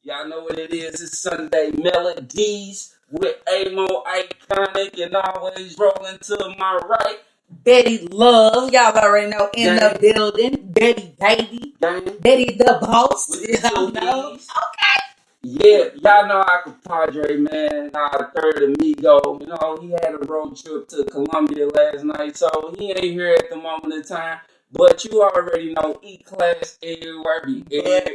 Y'all know what it is. It's Sunday Melodie's with Amo Iconic and always rolling to my right. Betty Love, y'all already know, in the building. Betty Baby, Betty the Boss. Y'all know. Okay. Yeah, y'all know our compadre, man, our third amigo. You know, he had a road trip to Colombia last night, so he ain't here at the moment in time. But you already know E-Class everywhere.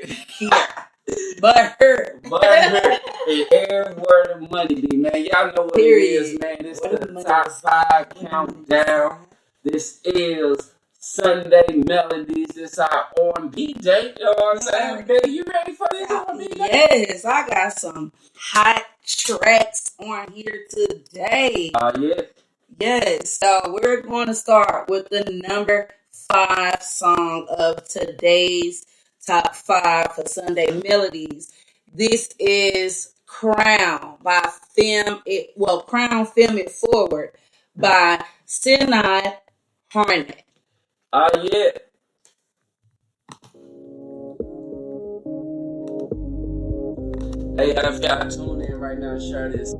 But her. And everywhere the money be, man. Y'all know what it is, man. It's the top 5 countdown. This is Sunday Melodies. This our R&B day. You know what I'm saying? Baby, you ready for this R&B day? Yes, I got some hot tracks on here today. Yeah. Yes, so we're going to start with the number 5 song of today's top 5 for Sunday Melodies. This is Crown by Crown Film It Forward by Sinai Harnett. Yeah. Hey, if y'all tune in right now, share this.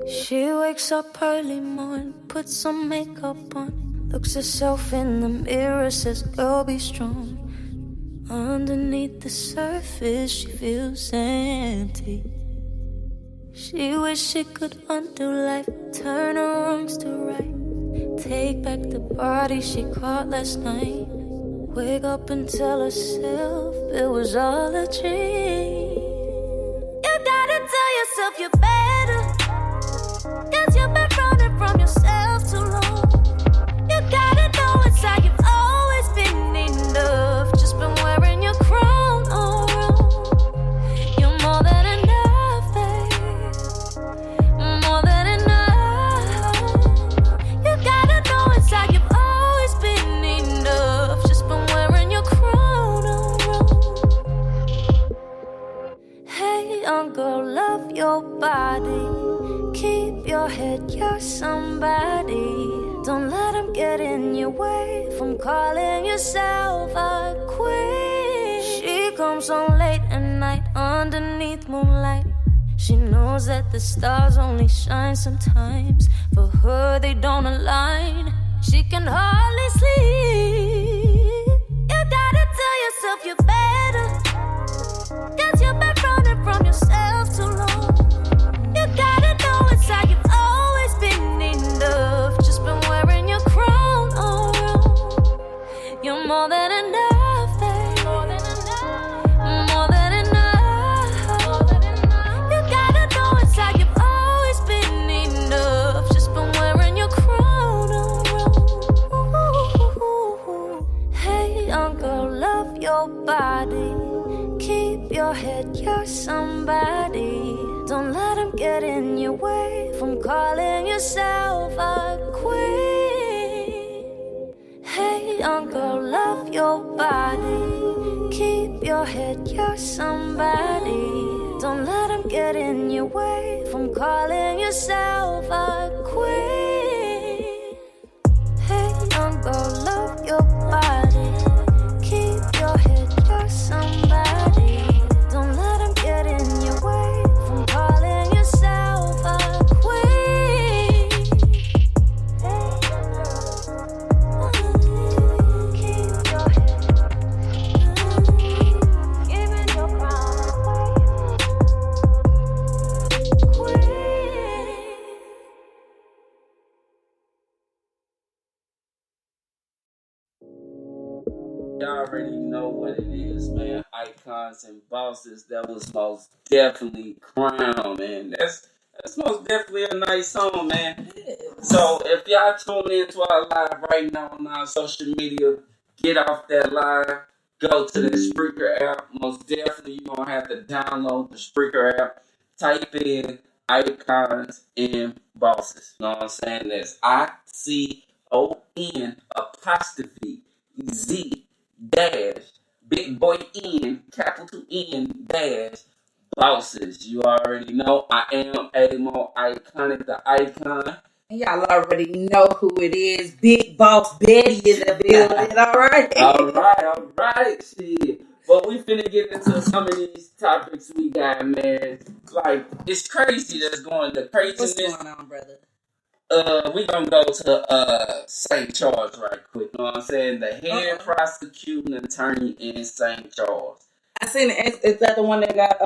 She wakes up early morning, puts some makeup on, looks herself in the mirror, says, girl, be strong. Underneath the surface, she feels empty. She wish she could undo life, turn her wrongs to right, take back the body she caught last night. Wake up and tell herself it was all a dream. You gotta tell yourself you're better, 'cause you've been running from yourself too long. You gotta know inside you've always been enough, just been wearing your crown all wrong. You're more than enough, babe, more than enough. You gotta know inside you've always been enough, just been wearing your crown all wrong. Hey, young girl, love your body. Keep your head, you're somebody. Don't let them get in your way from calling yourself a queen. She comes on late at night underneath moonlight. She knows that the stars only shine sometimes. For her, they don't align. She can hardly sleep. You gotta tell yourself you're better, 'cause you've been running from yourself too long. You gotta know inside you've always been enough, just been wearing your crown all wrong. You're more than enough, babe, more than enough, more than enough. You gotta know inside you've always been enough, just been wearing your crown all wrong. Hey, young girl, love your body. Keep your head, you're somebody. Don't let them get in your way from calling yourself a queen. Hey, young girl, love your body. Keep your head, you're somebody. Don't let them get in your way from calling yourself a queen. Hey, young girl, love your body. Keep your head, you're somebody. Don't let them get in your way from calling yourself a queen. Hey, keep your head, giving your crown away, queen. Y'all already know what it is, man. Icons and bosses. That was most definitely Crown, man. That's most definitely a nice song, man. So if y'all tune into our live right now on our social media, get off that live, go to the Spreaker app. Most definitely you're gonna have to download the Spreaker app. Type in Icons and Bosses. You know what I'm saying? That's ICON apostrophe Z dash big boy N capital N dash bosses. You already know I am Amo Iconic, the icon. And y'all already know who it is. Big Big Boss Betty in the building. All right. All right, shit. But we finna get into some of these topics we got, man. Like, it's crazy that's going, the craziness. What's going on, brother? We gonna go to St. Charles right quick. You know what I'm saying? The head prosecuting attorney in St. Charles. I seen it. Is that the one that got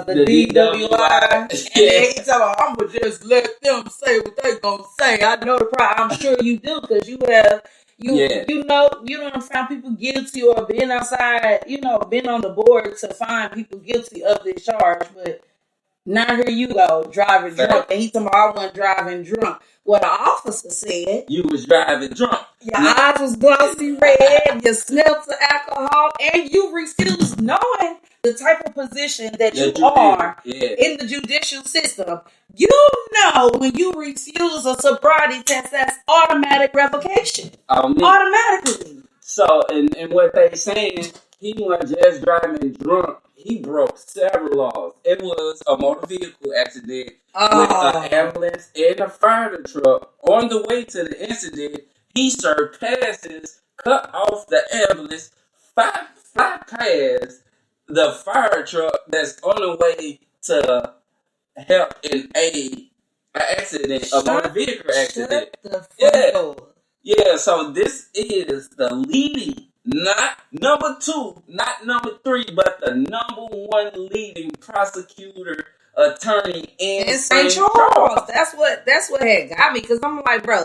the DWI? And then he talking about, I'm gonna just let them say what they gonna say. I know the problem. I'm sure you do, because you have you know you don't find people guilty or been outside, been on the board to find people guilty of this charge. But now here you go, driving drunk. And he talking about, I wasn't driving drunk. What the officer said, you was driving drunk. Your eyes was glossy red, you smelled the alcohol, and you refused, knowing the type of position that you are in the judicial system. You know, when you refuse a sobriety test, that's automatic revocation. Automatically. So, and what they saying, he wasn't just driving drunk. He broke several laws. It was a motor vehicle accident with an ambulance and a fire truck. On the way to the incident, he surpasses, cut off the ambulance, fly past the fire truck that's on the way to help and aid an accident, a motor vehicle accident. Yeah, so this is the leading, not number 2, not number 3, but the number 1 leading prosecutor attorney in St. Charles. That's what had got me, because I'm like, bro,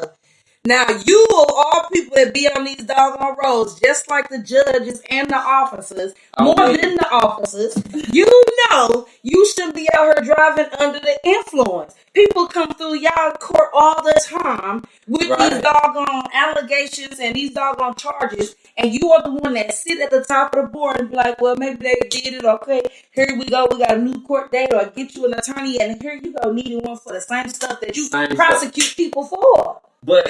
now you of all people that be on these doggone roads, just like the judges and the officers, more than the officers, you know you shouldn't be out here driving under the influence. People come through y'all court all the time with these doggone allegations and these doggone charges, and you are the one that sit at the top of the board and be like, well, maybe they did it, okay, here we go, we got a new court date, or get you an attorney, and here you go, needing one for the same stuff that you prosecute people for. But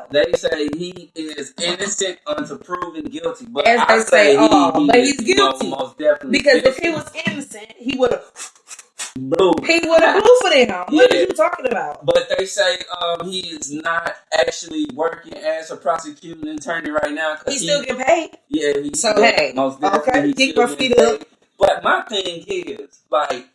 they say he is innocent until proven guilty. But as I say but he's guilty. Most definitely because guilty. If he was innocent, he would have blew. He would have blew for them. What are you talking about? But they say he is not actually working as a prosecuting attorney right now. He still get paid. Yeah. Most definitely. Keep my feet up. But my thing is, like,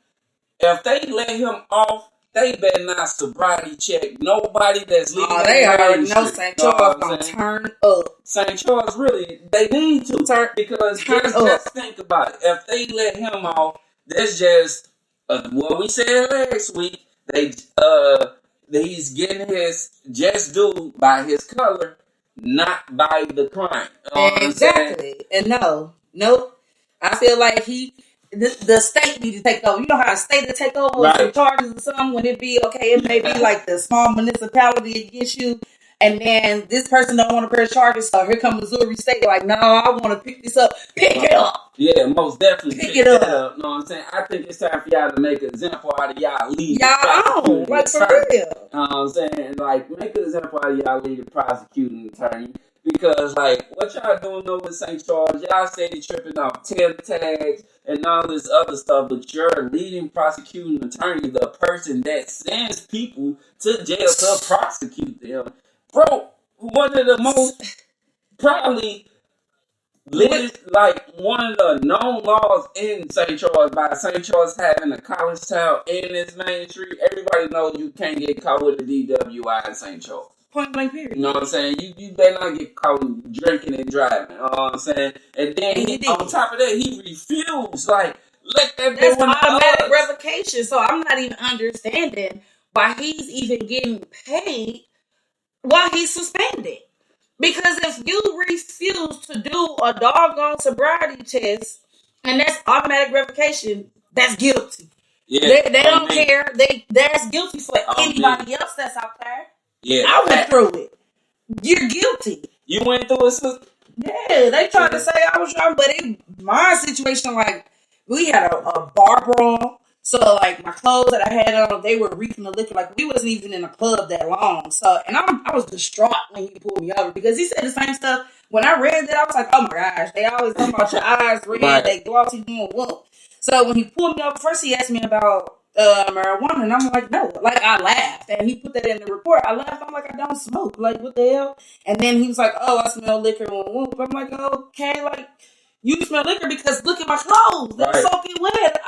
if they let him off, they better not sobriety check nobody that's leaving. They already know St. Charles gonna turn up. St. Charles, really, they need to turn, because just think about it. If they let him off, that's just what we said last week. He's getting his just due by his color, not by the crime. Exactly. And nope. I feel like the state need to take over. You know how a state to take over with some charges or something, when it be okay, it may be like the small municipality against you, and then this person don't want to press charges, so here comes Missouri State like, no, I want to pick this up. Pick it up. Yeah, most definitely pick it up. You know what I'm saying? I think it's time for y'all to make an example out of y'all lead. Y'all own, like, for real. You know what I'm saying? Like, make an example out of y'all lead the prosecuting attorney. Because, like, what y'all doing over St. Charles, y'all steady tripping off temp tags and all this other stuff, but you're leading prosecuting attorney, the person that sends people to jail to prosecute them. Bro, one of the most, probably, like, one of the known laws in St. Charles, by St. Charles having a college town in its main street, everybody knows you can't get caught with a DWI in St. Charles. Point blank period. You know what I'm saying? You better not get caught drinking and driving. You know what I'm saying? And then on top of that, he refused. Like, let that That's automatic revocation. So I'm not even understanding why he's even getting paid while he's suspended. Because if you refuse to do a doggone sobriety test, and that's automatic revocation, that's guilty. Yeah, they don't care. That's guilty for anybody else that's out there. Yeah, I went through it. You're guilty. You went through it, sister? Yeah, they tried to say I was drunk, but in my situation, like, we had a bar brawl. So, like, my clothes that I had on, they were reeking the liquor. Like, we wasn't even in a club that long. So, and I was distraught when he pulled me over, because he said the same stuff. When I read that, I was like, oh my gosh, they always talk about your eyes red, they glossy, whoop. So, when he pulled me over, first he asked me about marijuana, and I'm like, no. Like, I laughed, and he put that in the report. I laughed. I'm like, I don't smoke. Like, what the hell? And then he was like, oh, I smell liquor. Whoop. I'm like, okay, like, you smell liquor because look at my clothes. They're soaking wet.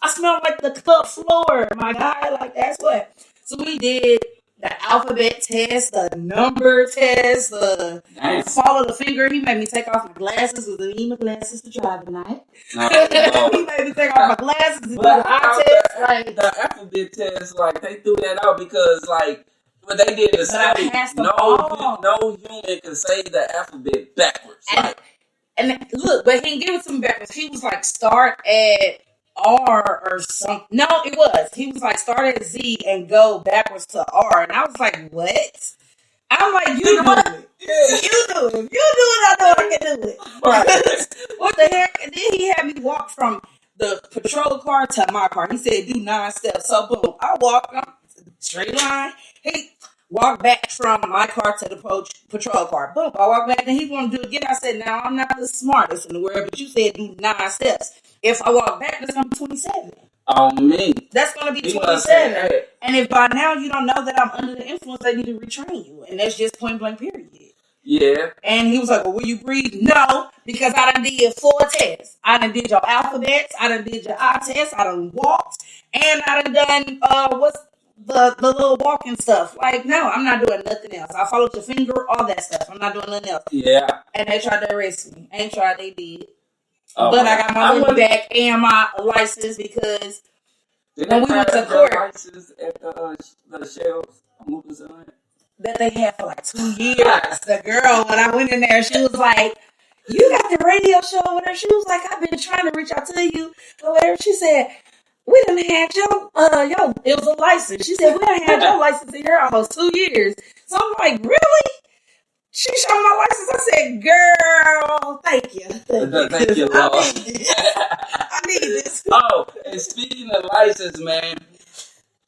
I smell like the club floor, my guy. Like, that's what. So we did the alphabet test, the number test, the follow the finger. He made me take off my glasses because I need my glasses to drive tonight. He made me take off my glasses to do the eye test. Like, the alphabet test, like, they threw that out because, like, but they did a study. No human can say the alphabet backwards. And look, but he didn't give it to me backwards. He was like, start at R or something. No, it was. He was like, start at Z and go backwards to R. And I was like, what? I'm like, you do it. Yeah. You do it. You do it. I know I can do it. Right. What the heck? And then he had me walk from the patrol car to my car. He said, do 9 steps. So, boom. I walked straight line. He walked back from my car to the patrol car. Boom. I walked back and he wanted to do it again. I said, now, I'm not the smartest in the world, but you said do 9 steps. If I walk back, that's going to be 27. On me. That's going to be 27. And if by now you don't know that I'm under the influence, they need to retrain you. And that's just point blank period. Yeah. And he was like, well, will you breathe? No, because I done did 4 tests. I done did your alphabets. I done did your eye test. I done walked. And I done what's the little walking stuff. Like, no, I'm not doing nothing else. I followed your finger, all that stuff. I'm not doing nothing else. Yeah. And they tried to arrest me. Ain't tried, they did. But I got my money back and my license because when we went to court, license at the shelves, that they had for like 2 years. The girl, when I went in there, she was like, "You got the radio show over there." She was like, "I've been trying to reach out to you or whatever." She said, "We done had your it was a license." She said, "We done had your license in here almost 2 years." So I'm like, "Really?" She showed my license. I said, "Girl, thank you. Thank you, Lord." I need this. Oh, and speaking of license, man,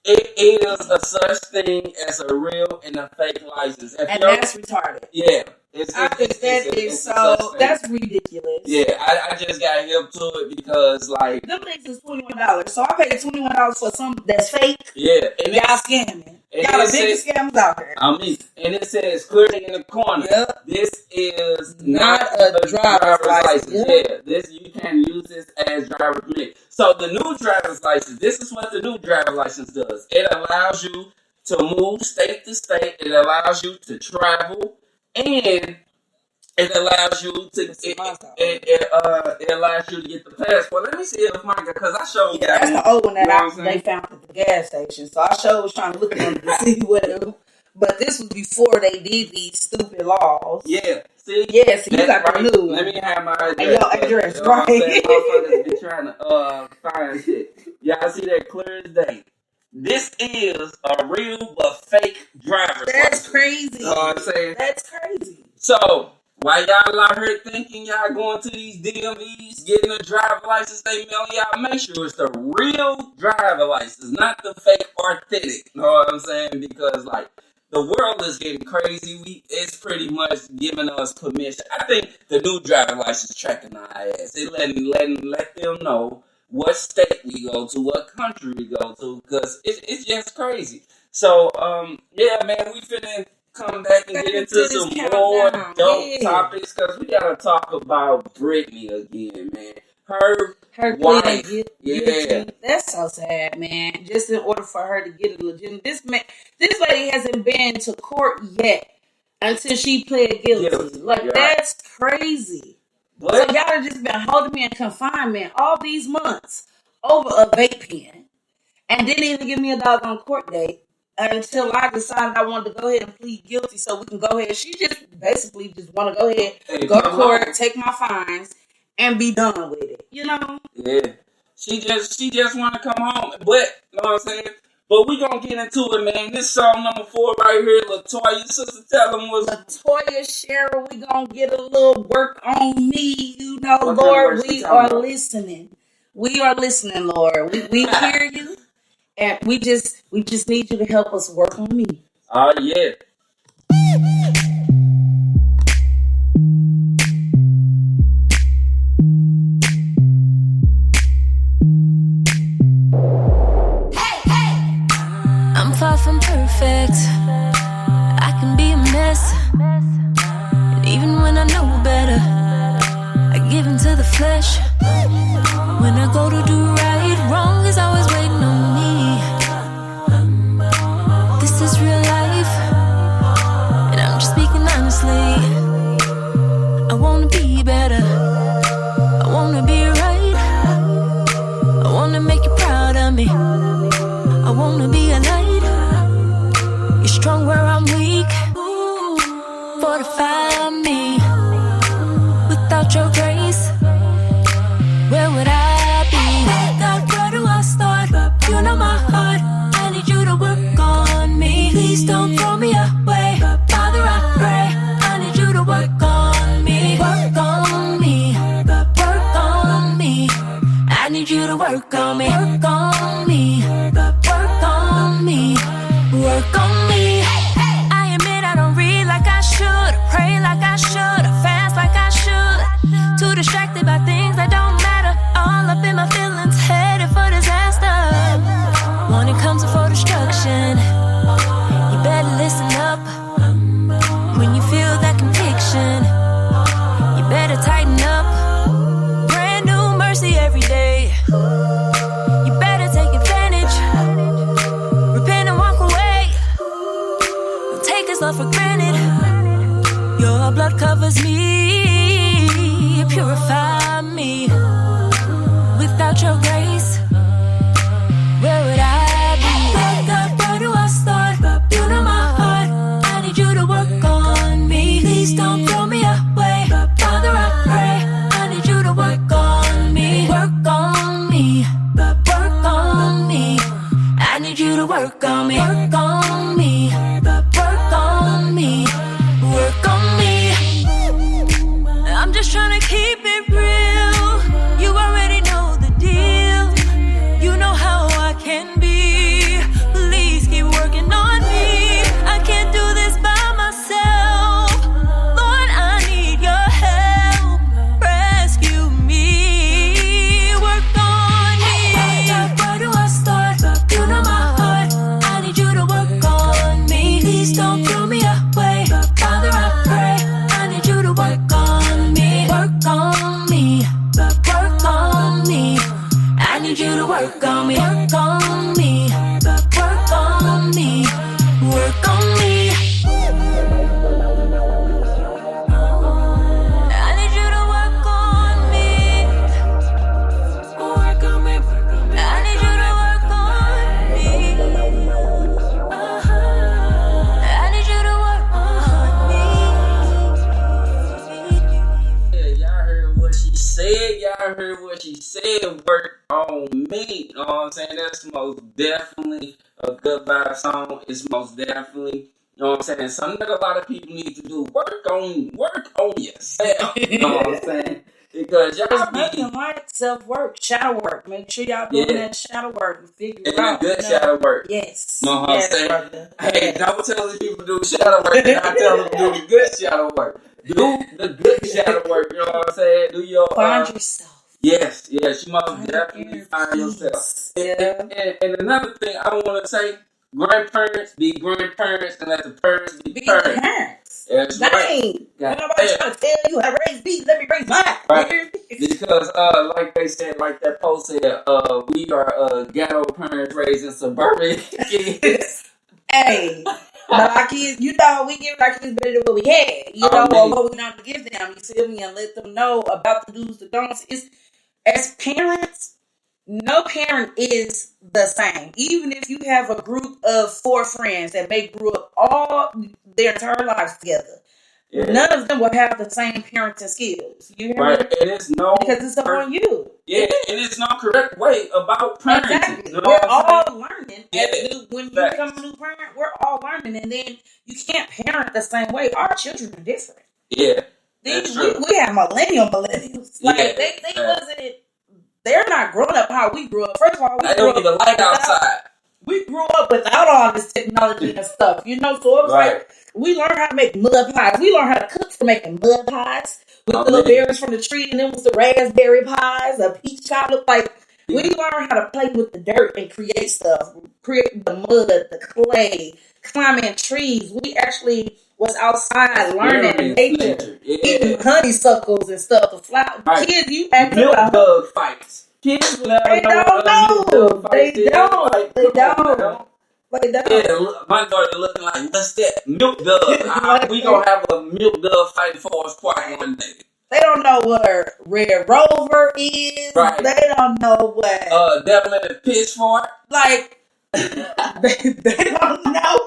it is a such thing as a real and a fake license. And that's retarded. Yeah. I think that's ridiculous. Yeah, I just got hip to it because, like, them things is $21. So I paid $21 for something that's fake. Yeah. And y'all scamming. Y'all the biggest scammers out here. I mean, and it says clearly in the corner, this is not a driver's license. Yeah, this you can use this as driver's permit. So the new driver's license, this is what the new driver's license does. It allows you to move state to state. It allows you to travel, and it allows you to it allows you to get the passport. Let me see if mine, because I showed you. That's the old one that they found at the gas station. So I was trying to look at them to see what. But this was before they did these stupid laws. Yeah. See? Yeah, so you got the new. Let me have my address. And your address, you know right? Motherfuckers be trying to find shit. Y'all see that clear as day. This is a real but fake driver's license. That's crazy. You know what I'm saying? That's crazy. So, while y'all out here thinking y'all going to these DMVs, getting a driver's license, they mail y'all, make sure it's the real driver's license, not the fake authentic. You know what I'm saying? Because, like, the world is getting crazy. It's pretty much giving us permission. I think the new driver's license tracking our ass. It let them know what state we go to, what country we go to, because it's just crazy. So, yeah, man, we finna come back and get into some more dope topics, because we gotta talk about Britney again, man. Her wife, that's so sad, man. Just in order for her to get a legitimate, this lady hasn't been to court yet until she pled guilty. That's crazy. So y'all have just been holding me in confinement all these months over a vape pen, and didn't even give me a doggone court date until I decided I wanted to go ahead and plead guilty, so we can go ahead. She just basically just want to go ahead, go to court, take my fines, and be done with it. You know? Yeah. She just want to come home, but you know what I'm saying. But we gonna get into it, man. This song number 4 right here, Latoya. Sister, tell them was Latoya Cheryl. We gonna get a little work on me. You know, Lord, we are listening. We are listening, Lord. We hear you, and we just need you to help us work on me. Oh yeah. I'm far from perfect. I can be a mess. And even when I know better, I give into the flesh. When I go to do right, wrong is always waiting on me. This is real life, and I'm just speaking honestly. I wanna be better, I wanna be right, I wanna make you proud of me, I wanna be a light. You're strong where I'm weak, fortify me. Without your grace, where would I be? God, where do I start? You know my heart, I need you to work on me. Please don't throw me away, Father, I pray. I need you to work on me, work on me, work on me. I need you to work on me, work on me, work on me, work on me. I admit I don't read like I should, pray like I should, fast like I should. Too distracted by things that don't matter, all up in my feelings, headed for disaster. When it comes before destruction, you better listen up. When you feel that conviction, you better tighten up. Brand new mercy every day, you better take advantage. Repent and walk away, don't take this love for granted. Your blood covers me, purify me. Without your grace, where would I be? God, where do I start? You know my heart, I need you to work on me. Please don't throw me away, Father, I pray. I need you to work on me, work on me, work on me. I need you to work on me, work on me, work on me, work on me. I'm just trying to keep it real. You already know the deal. You know how I can be. Please keep working on me. I can't do this by myself. Lord, I need your help. Rescue me. Work on me. Where do I start? You know my heart, I need you to work on me. Please don't throw me away, Father, I pray. I need you to work on me, work on me, work on me. I need you to work on me, work on me, work on me, work on me. I need you to work on me, work on me. I need you to work on me. I need you to work on me. Yeah, y'all heard what she said. Y'all heard what she said. Work on me. You know what I'm saying? That's most definitely a good vibe song. It's most definitely, you know what I'm saying, something that a lot of people need to do. Work on yourself. You know what I'm saying? Because y'all Nothing like self-work, shadow work. Make sure y'all doing that shadow work and figure it out. good shadow work. Yes. You know what I'm saying? Brother. Hey, don't tell these people to do shadow work, and I tell them to do the good shadow work. Do the good shadow work, you know what I'm saying? Do your Find yourself. Yes, you must definitely find yourself. And another thing I want to say, grandparents be grandparents and let the parents be parents. That's Dang. right. Nobody trying to tell you how to raise me. Let me raise mine. Right. Because like they said, like that post said, we are ghetto parents raising suburban kids. Hey, but our kids, you know, we give our kids better than what we had. You know, or what we not to give them. You feel me? And let them know about the do's, the don'ts. It's, as parents, no parent is the same. Even if you have a group of 4 friends that may grew up all their entire lives together, none of them will have the same parenting skills. You hear me? And it's no because it's up on you. Yeah, and it's no correct way about parenting. Exactly. You know we're all learning. When you become a new parent, we're all learning, and then you can't parent the same way. Our children are different. Yeah. We have millennials. Like they wasn't. They're not growing up how we grew up. First of all, we grew up the light outside. We grew up without all this technology and stuff, you know. So it's like we learned how to make mud pies. We learned how to cook for making mud pies with the little berries from the tree, and then was the raspberry pies, a peach cobbler. Like We learned how to play with the dirt and create stuff, create the mud, the clay, climbing trees. We actually was outside learning nature, eating honeysuckles and stuff. The flower kids, you act milk dug fights. Kids will never know. They don't. They don't. Yeah, my daughter looking like, what's that? Milk dug. We gonna have a milk dug fight in Forest Park one day. They don't know what a Red Rover is. Right. They don't know what Devil in the Pitchfork. Like they don't know.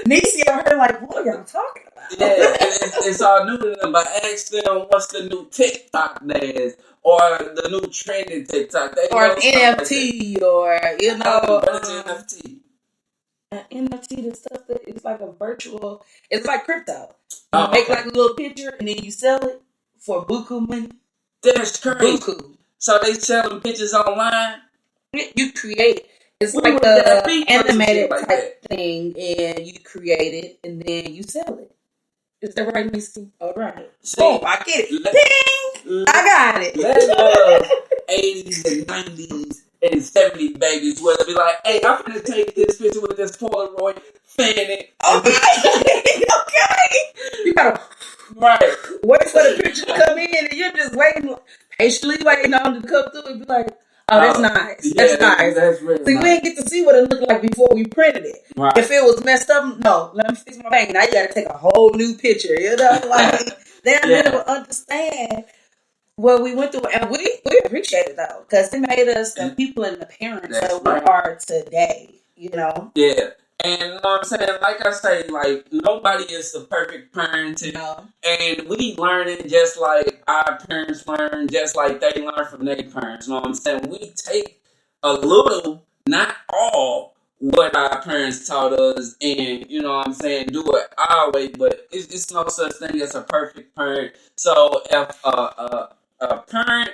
Niecy over here like, what are y'all talking about? Yeah, it's all new to them. But ask them what's the new TikTok dance or the new trending TikTok. They or an NFT like or you know what is NFT? An NFT, the stuff that is like a virtual. It's like crypto. You make like a little picture and then you sell it for buku money. That's crazy. Buku. So they selling pictures online. You create. It's like a animated type thing, and you create it and then you sell it. Is that right, Missy? All right. Oh, I get it. Ding! I got it. Let's love 80s and 90s and 70s babies where they'll be like, hey, I'm going to take this picture with this Polaroid, fan it. Okay. Okay. You gotta wait for the picture to come in and you're just waiting, patiently waiting on it to come through and be like, oh, that's nice. Yeah, that's nice. That's really see, nice. We didn't get to see what it looked like before we printed it. Right. If it was messed up, no, let me fix my bang. Now you got to take a whole new picture. You know, like they never understand what we went through, and we appreciate it though because it made us the people and the parents that we are today. You know. Yeah. And you know what I'm saying? Like I say, like, nobody is the perfect parent. No. And we learn it just like our parents learn, just like they learn from their parents. You know what I'm saying? We take a little, not all, what our parents taught us and, you know what I'm saying, do it our way. But it's no such thing as a perfect parent. So if a parent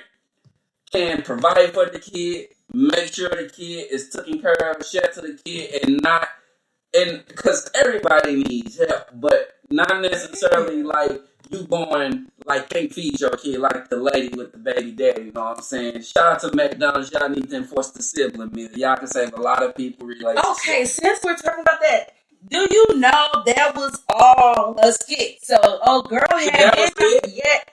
can provide for the kid, make sure the kid is taken care of, share to the kid, and because everybody needs help, but not necessarily like you going like can't feed your kid like the lady with the baby daddy. You know what I'm saying? Shout out to McDonald's. Y'all need to enforce the sibling meal. Y'all can save a lot of people relationships. Okay, since we're talking about that, do you know that was all a skit? So, girl had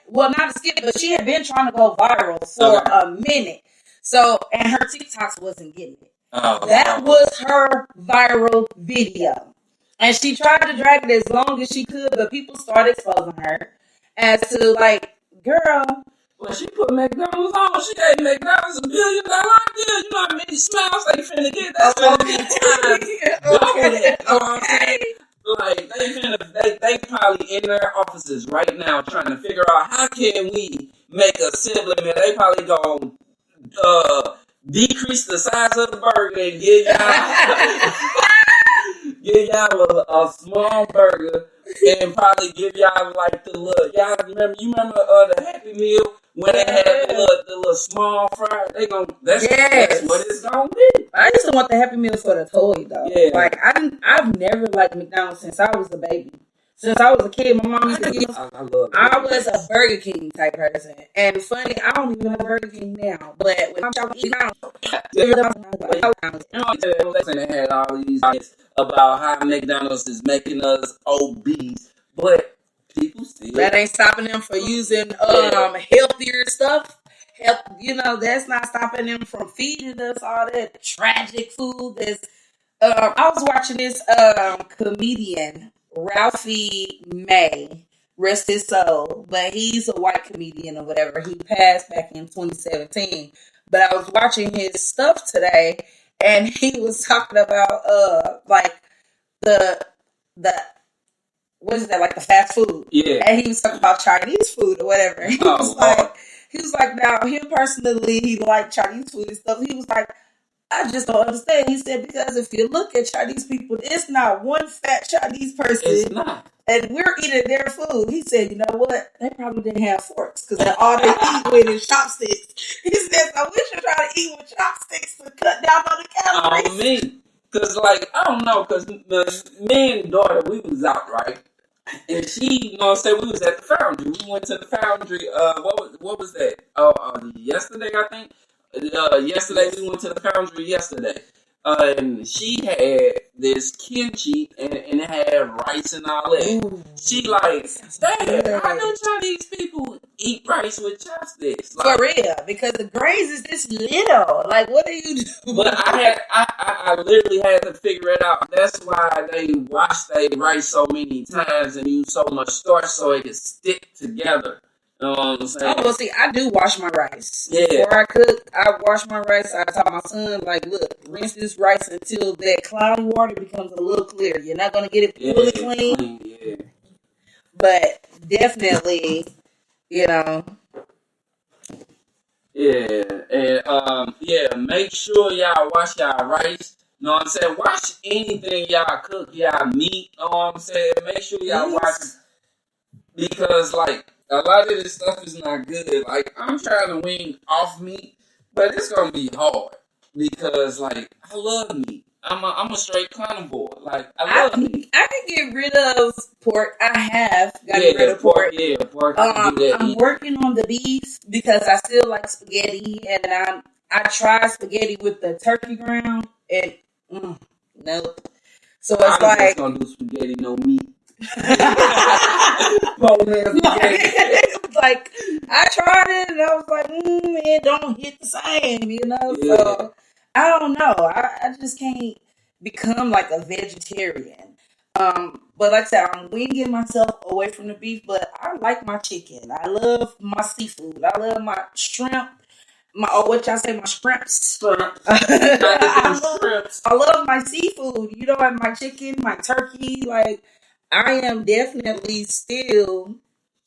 well, not a skit, but she had been trying to go viral for a minute. So, and her TikToks wasn't getting it. That was her viral video. And she tried to drag it as long as she could, but people started exposing her as to like, girl, well, she put McDonald's on. She gave McDonald's $1 billion deal. You know how many smiles they finna get? That's Like they probably in their offices right now trying to figure out how can we make a sibling meal. They probably gonna decrease the size of the burger and give y'all a small burger and probably give y'all like the little y'all remember the Happy Meal when they had the little small fry. That's what it's gonna be. I just don't want the Happy Meal for the toy though. Yeah. Like I've never liked McDonald's since I was a baby. Since I was a kid, my mom used to give me. I was a Burger King type person, and funny, I don't even have Burger King now. But when I'm eating out, they had all these ideas about how McDonald's is making us obese, but people still that ain't stopping them from using healthier stuff. That's not stopping them from feeding us all that tragic food. I was watching this comedian. Ralphie May, rest his soul, but he's a white comedian or whatever. He passed back in 2017. But I was watching his stuff today, and he was talking about like the what is that, like the fast food? Yeah. And he was talking about Chinese food or whatever. He was like, now him personally, he liked Chinese food and stuff. He was like, I just don't understand. He said, because if you look at Chinese people, it's not one fat Chinese person. It's not. And we're eating their food. He said, you know what? They probably didn't have forks because all they eat with is chopsticks. He said, so we should try to eat with chopsticks to cut down on the calories. On me. Because, like, I don't know, because me and daughter, we was out, right? And she, we was at the foundry. We went to the foundry, what was that? Yesterday, I think. Yesterday we went to the foundry yesterday. And she had this kimchi and it had rice and all that. Ooh, She like, good. Dad, how do Chinese people eat rice with chopsticks? For real, because the grains is this little. Like, what are you doing? But I literally had to figure it out. That's why they wash their rice so many times and use so much starch so it can stick together. You know what I'm saying? Oh, well, see, I do wash my rice. Yeah. Before I cook, I wash my rice. I taught my son, like, look, rinse this rice until that cloudy water becomes a little clear. You're not going to get it fully clean. Yeah. But definitely, you know. Yeah. And, make sure y'all wash y'all rice. You know what I'm saying? Wash anything y'all cook, y'all meat. You know what I'm saying? Make sure y'all wash it. Because, like, a lot of this stuff is not good. Like, I'm trying to wean off meat, but it's gonna be hard because, like, I love meat. I'm a straight carnivore. Like, I love meat. I can get rid of pork. I have gotten rid of pork. Yeah, pork. I can do that. I'm working on the beef because I still like spaghetti, and I tried spaghetti with the turkey ground, and nope. So it's I'm like just gonna do spaghetti, no meat. Like I tried it and I was like, it don't hit the same, you know. Yeah. So I don't know. I just can't become like a vegetarian. But like I said, I'm winging myself away from the beef. But I like my chicken. I love my seafood. I love my shrimp. What y'all say, my shrimps. I love my seafood. You know, like my chicken, my turkey. Like I am definitely still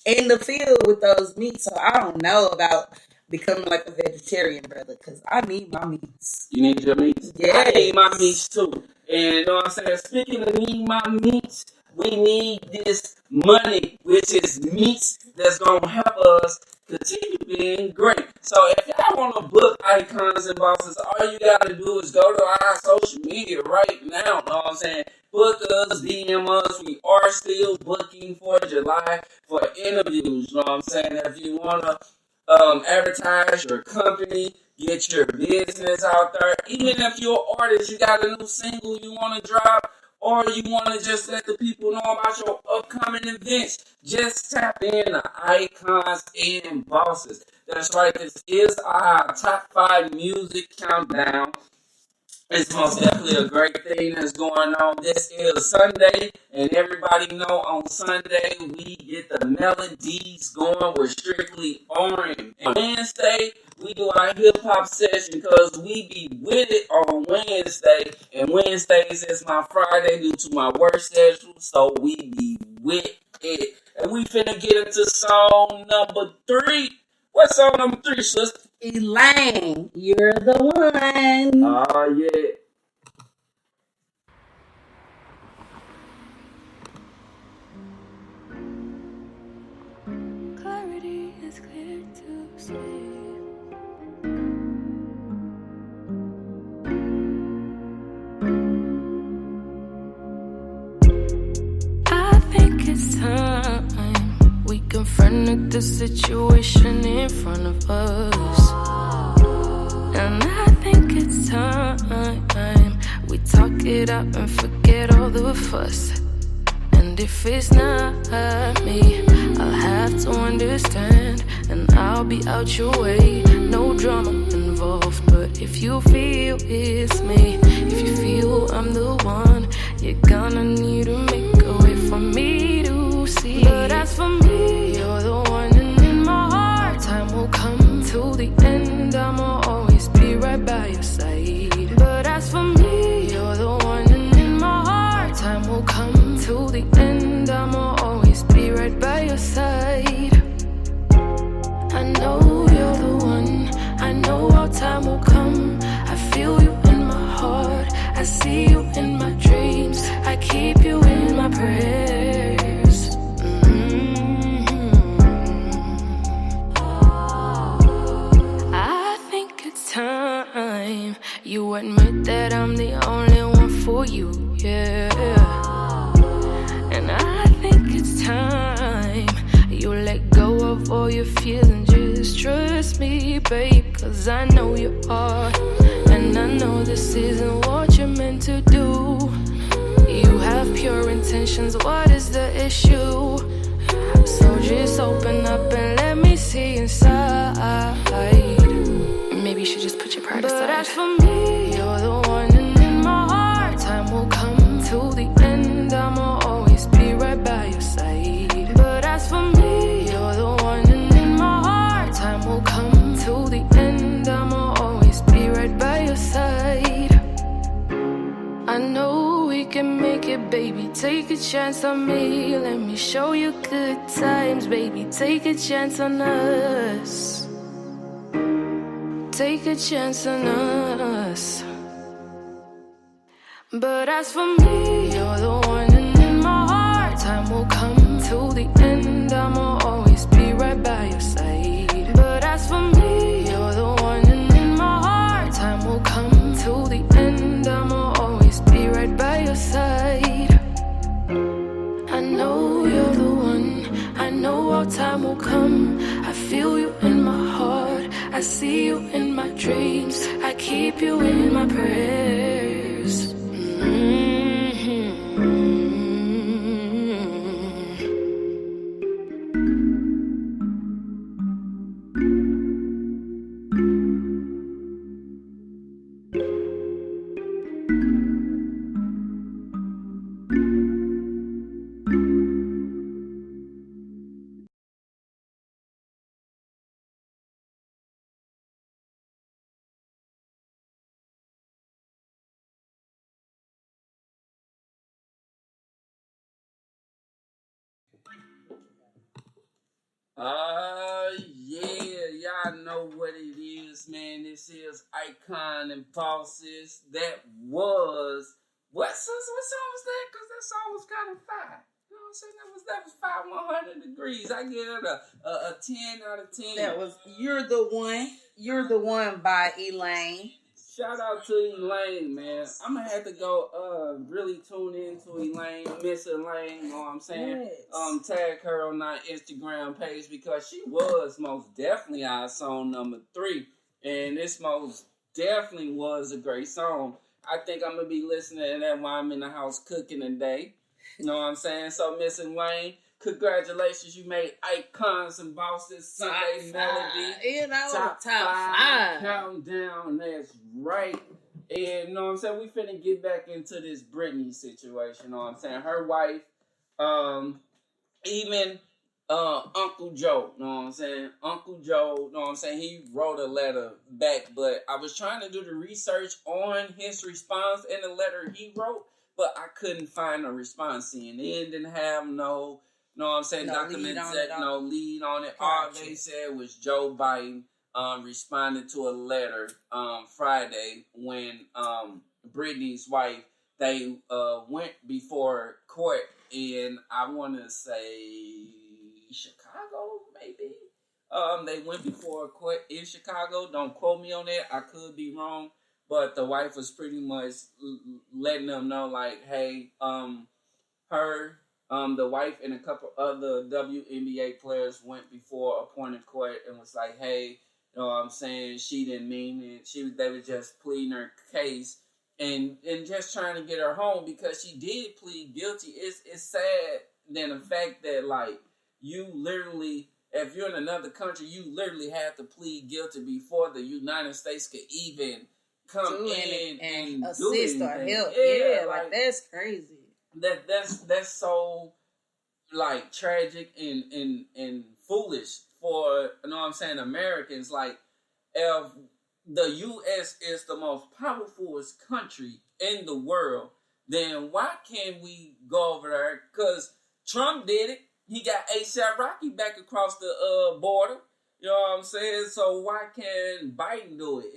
in the field with those meats. So I don't know about becoming like a vegetarian, brother, because I need my meats. You need your meats? Yeah. I need my meats too. And you know what I'm saying? Speaking of need my meats, we need this money, which is meats that's going to help us continue being great. So if y'all want to book Icons and Bosses, all you got to do is go to our social media right now. You know what I'm saying? Book us, DM us. We are still booking for July for interviews. You know what I'm saying? If you want to advertise your company, get your business out there. Even if you're an artist, you got a new single you want to drop, or you want to just let the people know about your upcoming events, just tap in to Icons and Bosses. That's right, this is our top 5 music countdown. It's most definitely a great thing that's going on. This is Sunday, and everybody know on Sunday we get the Melodie'S going with Strictly Orange. And Wednesday, we do our hip-hop session because we be with it on Wednesday. And Wednesdays is my Friday due to my work schedule, so we be with it. And we finna get into song number 3. What's song number 3, sister? Elaine, you're the one. Oh, yeah. Clarity is clear to see. I think it's time we confronted the situation in front of us. And I think it's time we talk it out and forget all the fuss. And if it's not me, I'll have to understand, and I'll be out your way. No drama involved, but if you feel it's me, if you feel I'm the one, you're gonna need to make a way for me to see. But as for me, you're the one, and in my heart, time will come till the end. I'ma always be right by your side. But as for me, you're the one, and in my heart, time will come till the end. I'ma always be right by your side. I know you're the one. I know our time will come. I feel you in my heart. I see you in my dreams. I keep you in my prayers. I think it's time you admit that I'm the only one for you, yeah. And I think it's time you let go of all your fears and just trust me, babe. 'cause I know you are. And I know this isn't what you're meant to do. You have pure intentions, what is the issue? So just open up and let me see inside. Maybe you should just put your pride aside. But as for me, you're the one, and in my heart, time will come to the end. I'ma always be right by your side. But as for me, you're the one, and in my heart, time will come to the end. I'ma always be right by your side. I know we can make it, baby. Take a chance on me. Let me show you good times, baby. Take a chance on us. Take a chance on us. But as for me, you're the one, and in my heart, time will come to the end. I'ma always be right by your side. But as for me, you're the one, and in my heart, time will come to the end. I'ma always be right by your side. I know you're the one. I know our time will come. I feel you in my heart. I see you in my dreams. I keep you in my prayers. Yeah, y'all know what it is, man. This is Icon and Bosses. That was what song was that? Cause that song was kind of fire. You know what I'm saying? That was 100 degrees. I give it a 10 out of 10. That was You're the One. You're the One by Elaine. Shout out to Elaine, man. I'm gonna have to go really tune into Elaine, Miss Elaine, you know what I'm saying? Yes. Tag her on our Instagram page because she was most definitely our song number 3. And this most definitely was a great song. I think I'm gonna be listening to that while I'm in the house cooking today. You know what I'm saying? So Miss Elaine, congratulations, you made Icons and Bosses Sunday Melody. You know, Top five countdown. That's right. And you know what I'm saying? We finna get back into this Britney situation. You know what I'm saying? Her wife, even Uncle Joe, you know what I'm saying? Uncle Joe, you know what I'm saying? He wrote a letter back, but I was trying to do the research on his response in the letter he wrote, but I couldn't find a response. CNN didn't have no, you know what I'm saying, no document no lead on it. Gotcha. All they said was Joe Biden responded to a letter Friday when Britney's wife, they went before court in, I want to say, Chicago, maybe. They went before a court in Chicago. Don't quote me on that. I could be wrong. But the wife was pretty much letting them know, like, hey, the wife and a couple other WNBA players went before appointed court and was like, hey, you know what I'm saying? She didn't mean it. They were just pleading her case and just trying to get her home because she did plead guilty. It's sad than the fact that, like, you literally, if you're in another country, you literally have to plead guilty before the United States could even come in and assist do or anything. help. Yeah, like that's crazy. That's so, like, tragic and foolish for, you know what I'm saying, Americans. Like, if the U.S. is the most powerful country in the world, then why can't we go over there? Because Trump did it. He got A$AP Rocky back across the border. You know what I'm saying? So why can't Biden do it?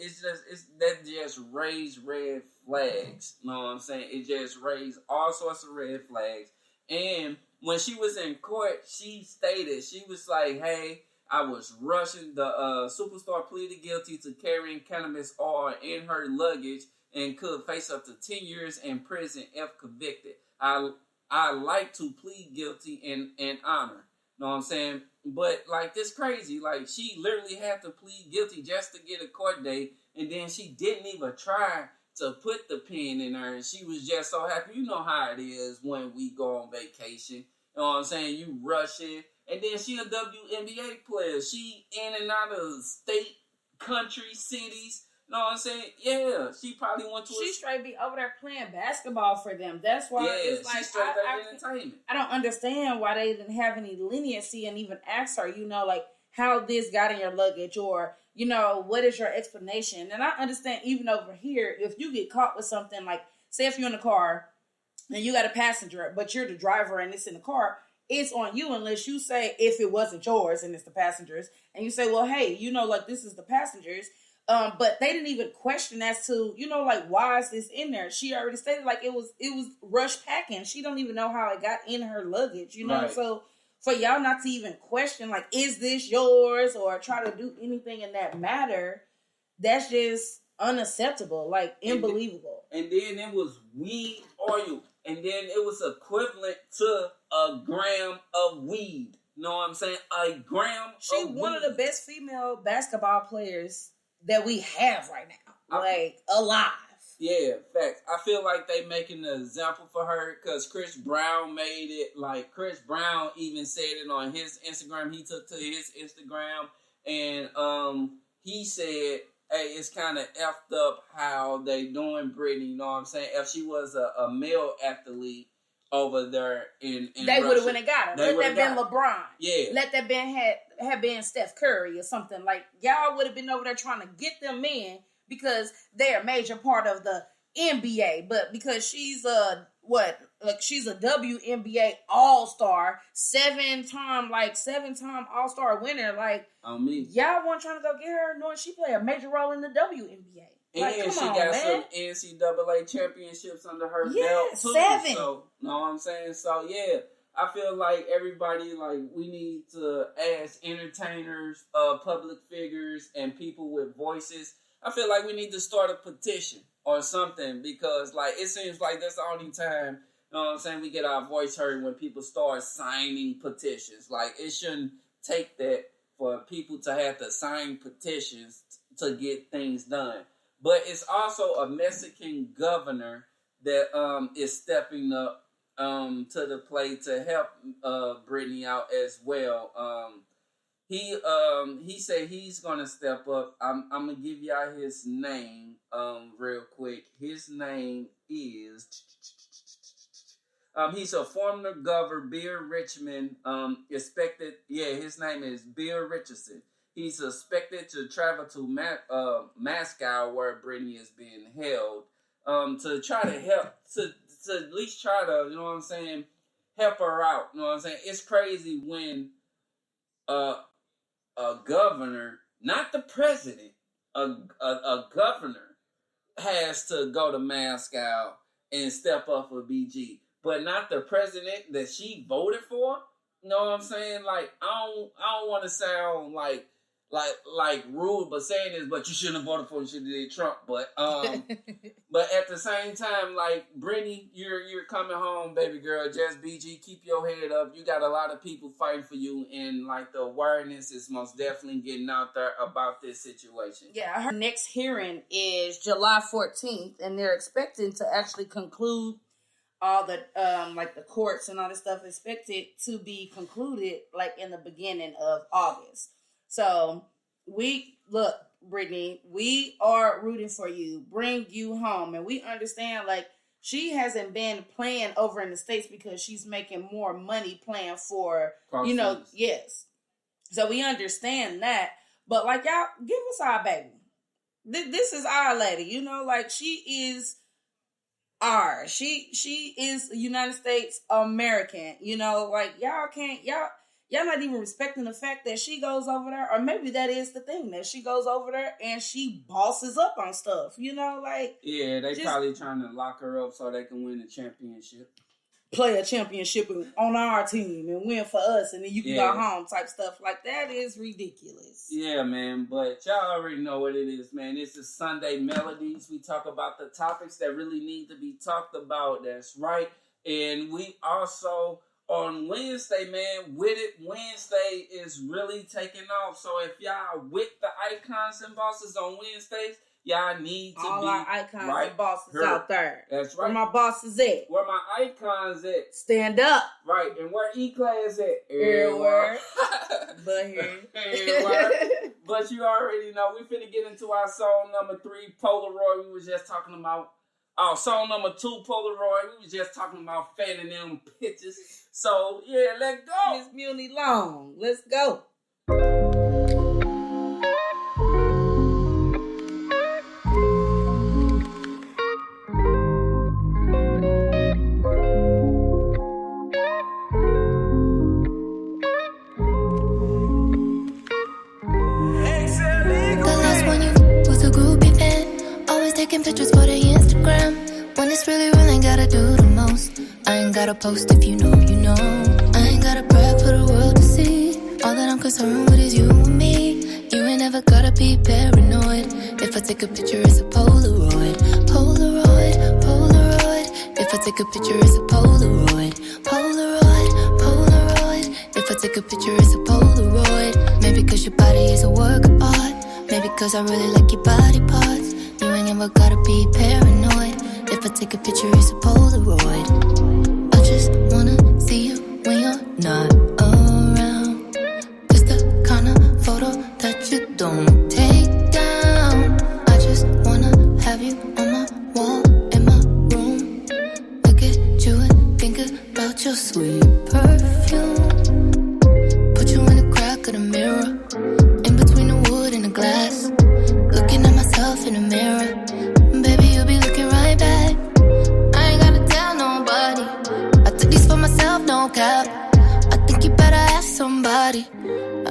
That just raised red flags. You know what I'm saying? It just raised all sorts of red flags. And when she was in court, she stated, she was like, hey, I was rushing. The superstar pleaded guilty to carrying cannabis oil in her luggage and could face up to 10 years in prison if convicted. I like to plead guilty in honor. Know what I'm saying? But like this crazy, like she literally had to plead guilty just to get a court date, and then she didn't even try to put the pen in her, and she was just so happy. You know how it is when we go on vacation. You know what I'm saying? You rush it, and then she a WNBA player. She in and out of state, country, cities. You know what I'm saying? Yeah, she probably went to. She straight be over there playing basketball for them. That's why it's like entertainment. I don't understand why they didn't have any leniency and even ask her. You know, like how this got in your luggage, or you know, what is your explanation? And I understand even over here, if you get caught with something, like say if you're in the car and you got a passenger, but you're the driver and it's in the car. It's on you unless you say if it wasn't yours and it's the passengers, and you say, well, hey, you know, like this is the passengers. But they didn't even question as to, you know, like why is this in there? She already stated like it was rush packing. She don't even know how it got in her luggage, you know. Right. So for y'all not to even question like is this yours or try to do anything in that matter, that's just unacceptable, like unbelievable. And then it was weed oil, and then it was equivalent to a gram of weed. You know what I'm saying? A gram. She's one of the best female basketball players that we have right now, like alive. Yeah, facts. I feel like they making an example for her because Chris Brown made it. Like Chris Brown even said it on his Instagram. He took to his Instagram and he said, "Hey, it's kind of effed up how they doing Britney." You know what I'm saying? If she was a male athlete over there in they would have went and got her. Let that been LeBron. Yeah. Let that been had been Steph Curry or something. Like y'all would have been over there trying to get them in because they're a major part of the NBA. But because she's she's a WNBA All-Star, seven-time All-Star winner. Like y'all weren't trying to go get her, knowing she played a major role in the WNBA. Like, and she got some NCAA championships under her belt too. 7. So, know what I'm saying? So, yeah, I feel like everybody, like, we need to ask entertainers, public figures, and people with voices. I feel like we need to start a petition or something because, like, it seems like that's the only time, you know what I'm saying, we get our voice heard when people start signing petitions. Like, it shouldn't take that for people to have to sign petitions to get things done. But it's also a Mexican governor that is stepping up to the plate to help Britney out as well. He said he's gonna step up. I'm gonna give y'all his name real quick. His name is he's a former governor, Bill Richmond. His name is Bill Richardson. He's expected to travel to Moscow, where Britney is being held, to try to help, to at least try to, you know what I'm saying, help her out. You know what I'm saying? It's crazy when a governor, not the president, a governor has to go to Moscow and step up for BG, but not the president that she voted for. You know what I'm saying? Like, I don't want to sound like rude, but saying this, but you shouldn't have voted for him. You should have did Trump. But but at the same time, like Britney, you're coming home, baby girl. Just BG, keep your head up. You got a lot of people fighting for you, and like the awareness is most definitely getting out there about this situation. Yeah, her next hearing is July 14th, and they're expecting to actually conclude all the like the courts and all this stuff expected to be concluded like in the beginning of August. So Brittany, we are rooting for you. Bring you home. And we understand, like, she hasn't been playing over in the States because she's making more money playing for, yes. So we understand that. But, like, y'all, give us our baby. This is our lady, like, she is ours. She is United States American, like, y'all not even respecting the fact that she goes over there, or maybe that is the thing, that she goes over there and she bosses up on stuff, like... Yeah, they probably trying to lock her up so they can win the championship. Play a championship on our team and win for us, and then you can go home type stuff. Like, that is ridiculous. Yeah, man, but y'all already know what it is, man. This is Sunday Melodies. We talk about the topics that really need to be talked about. That's right. And we also on Wednesday, man. With it, Wednesday is really taking off. So if y'all with the icons and bosses on Wednesdays, y'all need to all be our icons right and bosses here. out there. That's right. Where my bosses at? Where my icons at? Stand up. Right, and where E-Class at? Everywhere. But here. Everywhere. But you already know, we finna get into our song number 3, Polaroid. We was just talking about, song number 2, Polaroid. We was just talking about fanning them pictures. So, yeah, let's go. Miss Muni Long. Let's go. Taking pictures for the Instagram. When it's really real, ain't gotta do the most. I ain't gotta post if you know, you know. I ain't gotta brag for the world to see. All that I'm concerned with is you and me. You ain't never gotta be paranoid. If I take a picture, it's a Polaroid. Polaroid, Polaroid. If I take a picture, it's a Polaroid. Polaroid, Polaroid. If I take a picture, it's a Polaroid. Maybe cause your body is a work of art. Maybe cause I really like your body parts. You ain't never gotta be paranoid. If I take a picture, it's a Polaroid. I just wanna see you when you're not around. Just the kind of photo that you don't take down. I just wanna have you on my wall in my room. Look at you and think about your sweet perfume. Put you in the crack of the mirror, in between the wood and the glass. Looking at myself in the mirror, baby, you'll be looking right back. I ain't gotta tell nobody. I took these for myself, no cap. I think you better ask somebody.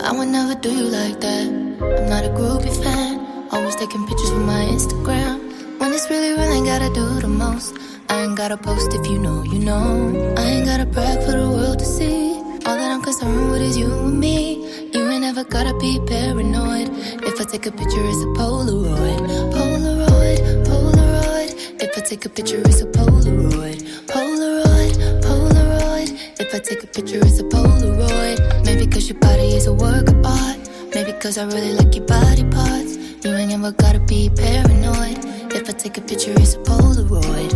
I would never do you like that. I'm not a groupie fan, always taking pictures for my Instagram. When it's really real, ain't gotta do the most. I ain't gotta post if you know, you know. I ain't gotta brag for the world to see. All that I'm concerned with is you and me. You ain't never gotta be paranoid. If I take a picture, it's a Polaroid. Polaroid, Polaroid. If I take a picture, it's a Polaroid. Polaroid, Polaroid. If I take a picture, it's a Polaroid. Maybe cause your body is a work of art. Maybe cause I really like your body parts. You ain't never gotta be paranoid. If I take a picture, it's a Polaroid.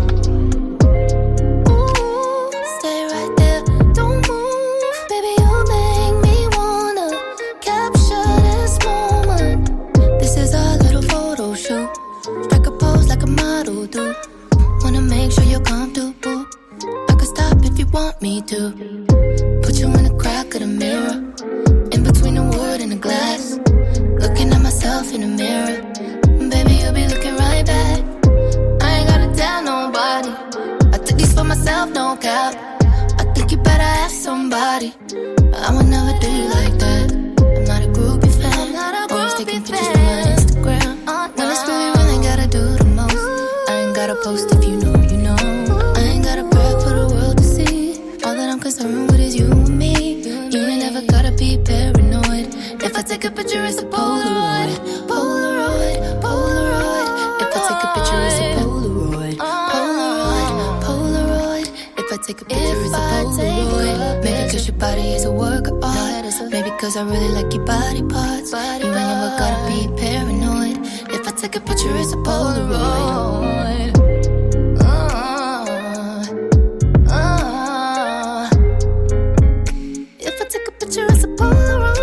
Ooh, stay right there, don't move. Baby, you make me wanna capture this moment. This is our little photo shoot. Strike a pose like a model do. Wanna make sure you're comfortable. I could stop if you want me to. Put you in the crack of the mirror, in between the wood and the glass. Looking at myself in the mirror, baby, you'll be looking right back. I ain't gotta tell nobody. I took these for myself, no cap. I think you better ask somebody. I would never do you like that. I'm not a groupie fan, always taking pictures for my Instagram. When it's really real, ain't gotta do the most. I ain't gotta post if you know, you know. I ain't gotta brag for the world to see. All that I'm concerned with is you and me. You ain't never gotta be paranoid. If I take a picture, it's a Polaroid. Polaroid, Polaroid. If I take a picture, it's a Polaroid. Polaroid, Polaroid. If I take a picture, it's a Polaroid. Maybe cause your body is a work of art. Maybe cause I really like your body parts. You ain't never gotta be paranoid. If I take a picture, it's a Polaroid. If I take a picture, it's a Polaroid.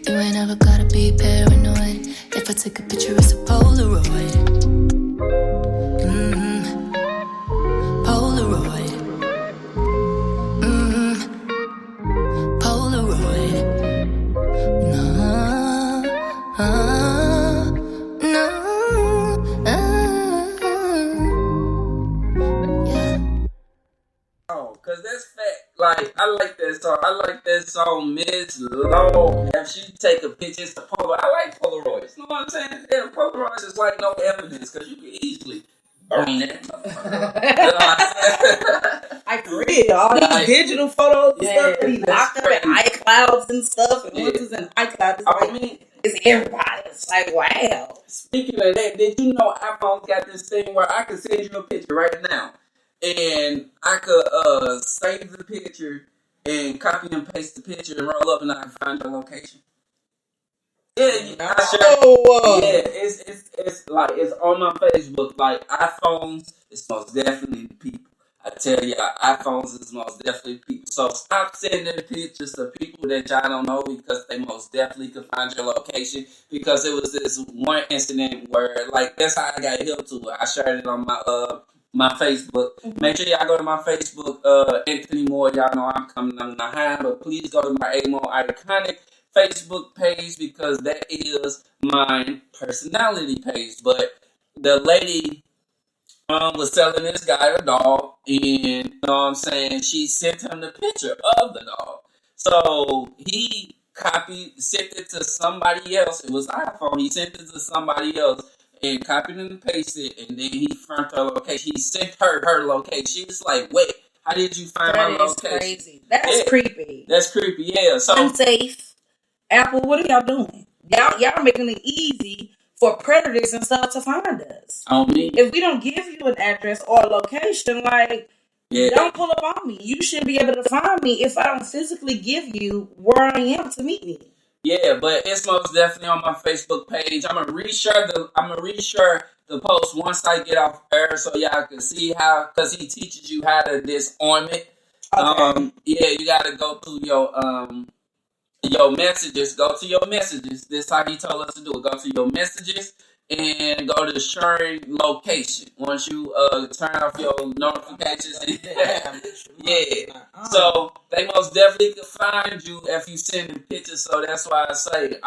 You ain't never gotta be paranoid. If I take a picture, it's a Polaroid. Polaroid. Polaroid. No, no, yeah. Oh, cause that's fact. Like, I like that song. I like that song, Miss Low. If she take a picture, it's a Polaroid. I like Polaroids. You know what I'm saying? Yeah, Polaroids is like no evidence, cause you can easily burn that. I agree. All these Like, digital photos and yeah, stuff, and that's locked up in crazy. iClouds and stuff. And Yeah. once it's in iCloud, it's I like mean, it's it's everybody. It's like, wow. Speaking of that, did you know iPhone's got this thing where I can send you a picture right now, and I could save the picture and copy and paste the picture and roll up, and I can find your location. Yeah, I sure. Yeah, it's like it's on my Facebook. Like iPhones, it's most definitely the people. I tell you, iPhones is most definitely people. So stop sending pictures to people that y'all don't know because they most definitely could find your location. Because it was this one incident where, like, that's how I got hip to it. I shared it on my Facebook. Mm-hmm. Make sure y'all go to my Facebook, Anthony Moore. Y'all know I'm coming on the high, but please go to my A More Iconic Facebook page because that is my personality page. But the lady was selling this guy a dog, and you know what I'm saying, she sent him the picture of the dog. So he sent it to somebody else. It was iPhone. He sent it to somebody else and copied and pasted, and then he found her location. He sent her location. She was like, "Wait, how did you find my location?" That is crazy. That's creepy. That's creepy. Yeah. So unsafe. Apple, what are y'all doing? Y'all making it easy for predators and stuff to find us. On me. If we don't give you an address or a location, like, don't pull up on me. You shouldn't be able to find me if I don't physically give you where I am to meet me. Yeah, but it's most definitely on my Facebook page. I'm gonna reshare the post once I get off air so y'all can see how, because he teaches you how to disarm it. Okay. Yeah, you gotta go through your messages. Go to your messages. This is how he told us to do it. Go to your messages and go to sharing location. Once you turn off your notifications, yeah. So they most definitely can find you if you send them pictures. So that's why I say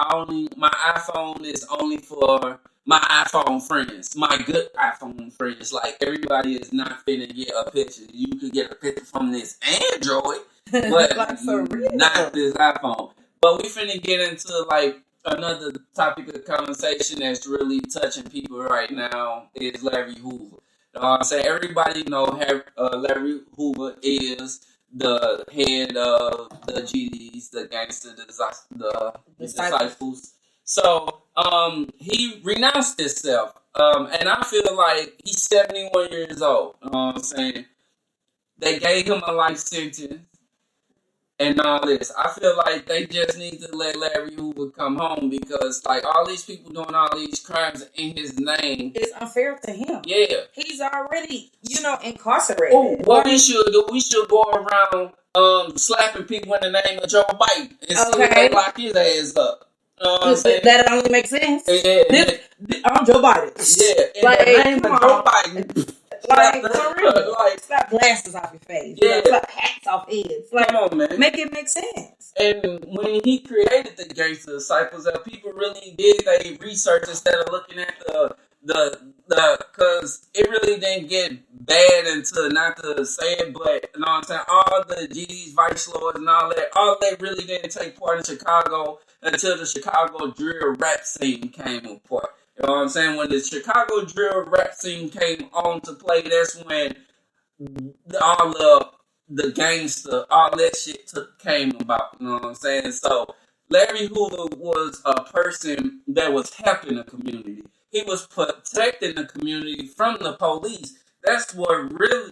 my iPhone is only for my iPhone friends, my good iPhone friends. Like everybody is not finna get a picture. You could get a picture from this Android, but like for real. Not this iPhone. But we finna get into like another topic of conversation that's really touching people right now is Larry Hoover. I'm saying everybody know Larry Hoover is the head of the GDs, the gangster, the disciples. So he renounced himself, and I feel like he's 71 years old. You know what I'm saying? They gave him a life sentence. And all this, I feel like they just need to let Larry Hoover come home because, like, all these people doing all these crimes in his name, it's unfair to him. Yeah, he's already, incarcerated. Oh, what we should do? We should go around slapping people in the name of Joe Biden and see if they lock his ass up. That only makes sense. I'm Joe Biden. Yeah, in the name of Joe Biden. Like, for real. Like, slap glasses off your face. Yeah. Slap hats off heads. Like, come on, man. Make it make sense. And when he created the Gangster Disciples, people really did their research instead of looking at because it really didn't get bad until, not to say it, but, you know what I'm saying, all the G's, Vice Lords and all that really didn't take part in Chicago until the Chicago drill rap scene came apart. You know what I'm saying? When the Chicago drill rap scene came on to play, that's when all of the gangster, all that shit came about. You know what I'm saying? So Larry Hoover was a person that was helping the community. He was protecting the community from the police. That's what really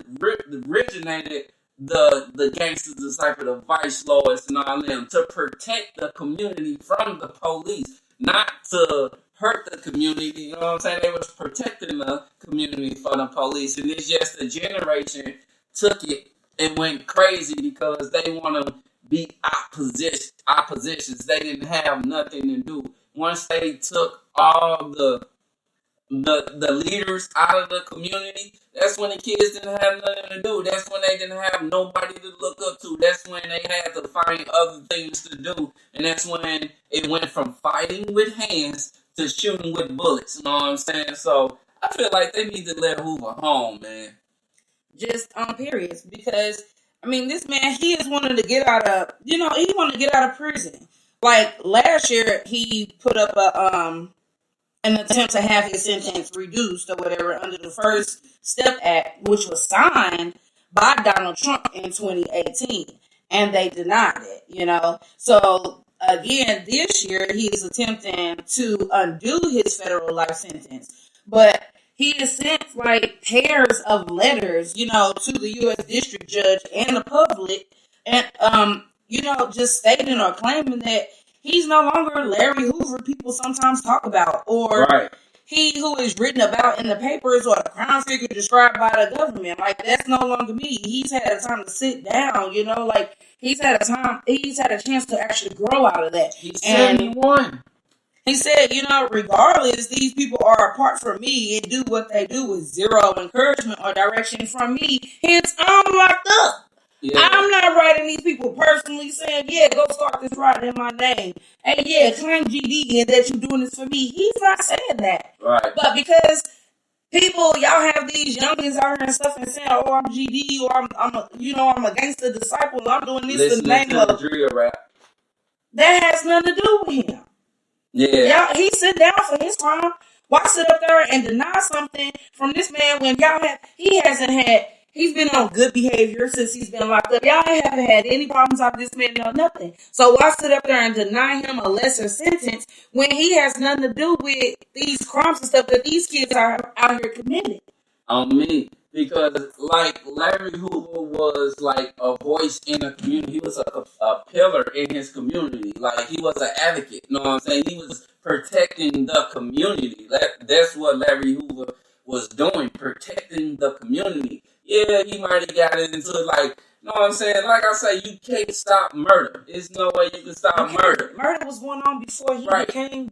originated the gangster disciple, the Vice Lords and all them, to protect the community from the police, not to hurt the community. You know what I'm saying? They was protecting the community from the police, and it's just the generation took it and went crazy because they want to be oppositions. They didn't have nothing to do. Once they took all the leaders out of the community, that's when the kids didn't have nothing to do. That's when they didn't have nobody to look up to. That's when they had to find other things to do. And that's when it went from fighting with hands to shooting with bullets. You know what I'm saying? So I feel like they need to let Hoover home, man. Just on periods. Because, I mean, this man, he is wanting to get out of, he wanted to get out of prison. Like, last year, he put up an attempt to have his sentence reduced or whatever under the First Step Act, which was signed by Donald Trump in 2018. And they denied it, So again, this year he's attempting to undo his federal life sentence, but he has sent like pairs of letters, to the U.S. district judge and the public, and just stating or claiming that he's no longer Larry Hoover people sometimes talk about, or Right. he who is written about in the papers, or the crown figure described by the government. Like, that's no longer me. He's had a time to sit down, like he's had a chance to actually grow out of that. He's 71. He said, regardless, these people are apart from me and do what they do with zero encouragement or direction from me. Hence, I'm locked up. Yeah. I'm not writing these people personally saying, yeah, go start this writing in my name. And yeah, claim GD and that you're doing this for me. He's not saying that. Right. But because people, y'all have these youngins out here and stuff and saying, oh, I'm GD, or I'm a gangster disciple, and I'm doing this in the name of drill rap. That has nothing to do with him. Yeah. He sit down for his crime. Why sit up there and deny something from this man when he's been on good behavior since he's been locked up. Y'all haven't had any problems out of this man or nothing. So why sit up there and deny him a lesser sentence when he has nothing to do with these crimes and stuff that these kids are out here committing? On me. Because, like, Larry Hoover was, like, a voice in the community. He was a pillar in his community. Like, he was an advocate. You know what I'm saying? He was protecting the community. That's what Larry Hoover was doing, protecting the community. Yeah, he might have got into, like, you know what I'm saying? Like I say, you can't stop murder. There's no way you can stop murder. Murder was going on before he became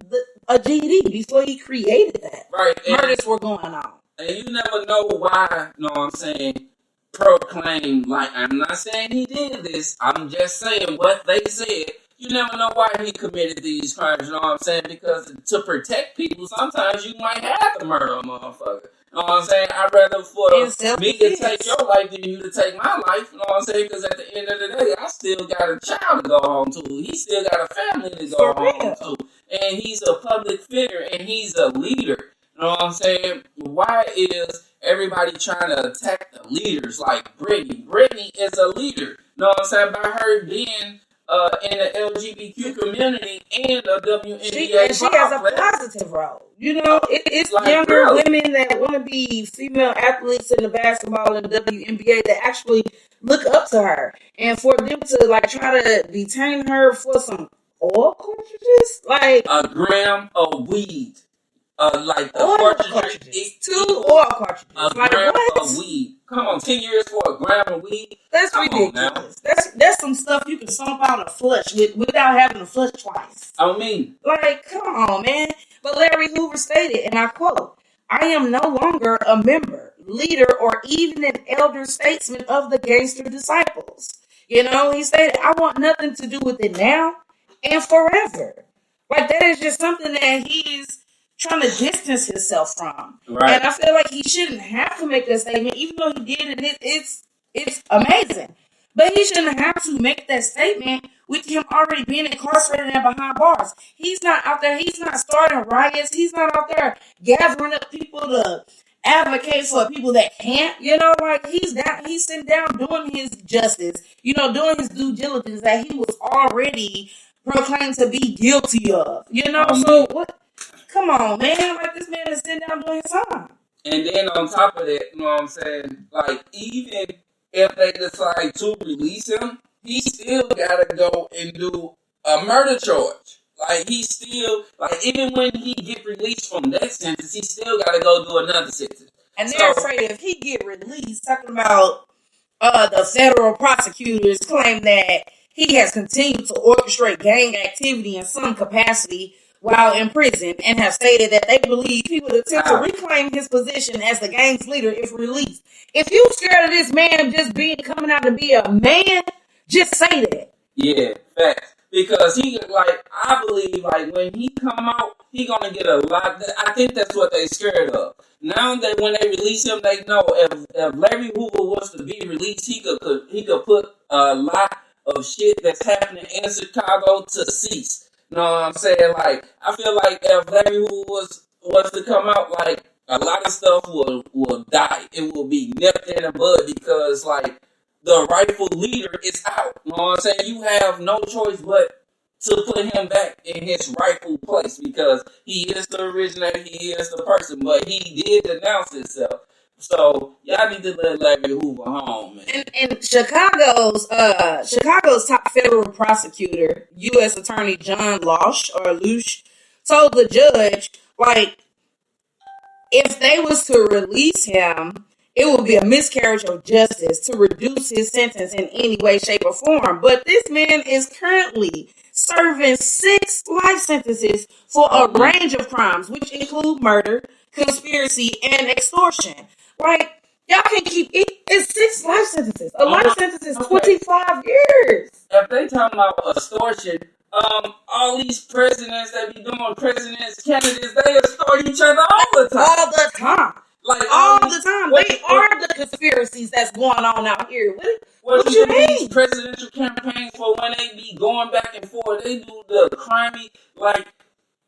a GD, before he created that. Right. Murders were going on. And you never know why, you know what I'm saying, proclaim, like, I'm not saying he did this, I'm just saying what they said. You never know why he committed these crimes, you know what I'm saying, because to protect people, sometimes you might have to murder a motherfucker. You know what I'm saying? I'd rather for me to take your life than you to take my life, you know what I'm saying, because at the end of the day, I still got a child to go home to. He still got a family to go home to. And he's a public figure, and he's a leader. You know what I'm saying? Why is everybody trying to attack the leaders like Brittany? Brittany is a leader. You know what I'm saying? By her being in the LGBTQ community and a WNBA she has a positive role. It's like younger women that want to be female athletes in the basketball and the WNBA that actually look up to her. And for them to like try to detain her for some oil cartridges, like a gram of weed. Like the oil cartridges. 2 oil cartridges. A gram of weed. Come on, 10 years for a gram of weed? That's ridiculous. That's some stuff you can stomp out a flush without having to flush twice. I mean. Like, come on, man. But Larry Hoover stated, and I quote, I am no longer a member, leader, or even an elder statesman of the gangster disciples. He stated, I want nothing to do with it now and forever. Like, that is just something that he's trying to distance himself from. Right. And I feel like he shouldn't have to make that statement, even though he did, and it's amazing. But he shouldn't have to make that statement with him already being incarcerated and behind bars. He's not out there. He's not starting riots. He's not out there gathering up people to advocate for people that can't. Like he's sitting down doing his justice. Doing his due diligence that he was already proclaimed to be guilty of. So what? Come on, man. Like, this man is sitting down doing his time. And then on top of that, you know what I'm saying? Like, even if they decide to release him, he still got to go and do a murder charge. Like, he still, like, even when he get released from that sentence, he still got to go do another sentence. And they're afraid if he get released, talking about the federal prosecutors claim that he has continued to orchestrate gang activity in some capacity while in prison, and have stated that they believe he would attempt to reclaim his position as the gang's leader if released. If you scared of this man just coming out to be a man, just say that. Yeah, facts. Because I believe, like, when he come out, he gonna get a lot. I think that's what they scared of. Now that when they release him, they know if Larry Hoover was to be released, he could put a lot of shit that's happening in Chicago to cease. You know what I'm saying? Like, I feel like if Larry Hoover was to come out, like, a lot of stuff will die. It will be nipped in the bud because, like, the rightful leader is out. You know what I'm saying? You have no choice but to put him back in his rightful place because he is the originator, he is the person, but he did denounce himself. So y'all need to let Larry Hoover home, man. And Chicago's top federal prosecutor, U.S. Attorney John Lush, told the judge, like, if they was to release him, it would be a miscarriage of justice to reduce his sentence in any way, shape, or form. But this man is currently serving 6 life sentences for a range of crimes, which include murder, conspiracy, and extortion. Like, y'all can keep it. It's 6 life sentences. A life sentence is 25 years. If they talking about extortion, all these presidents that be doing presidents, candidates, they extort each other all the time. All the time. Like all the time. They are the conspiracies that's going on out here. What you mean? These presidential campaigns for when they be going back and forth, they do the crimey, like,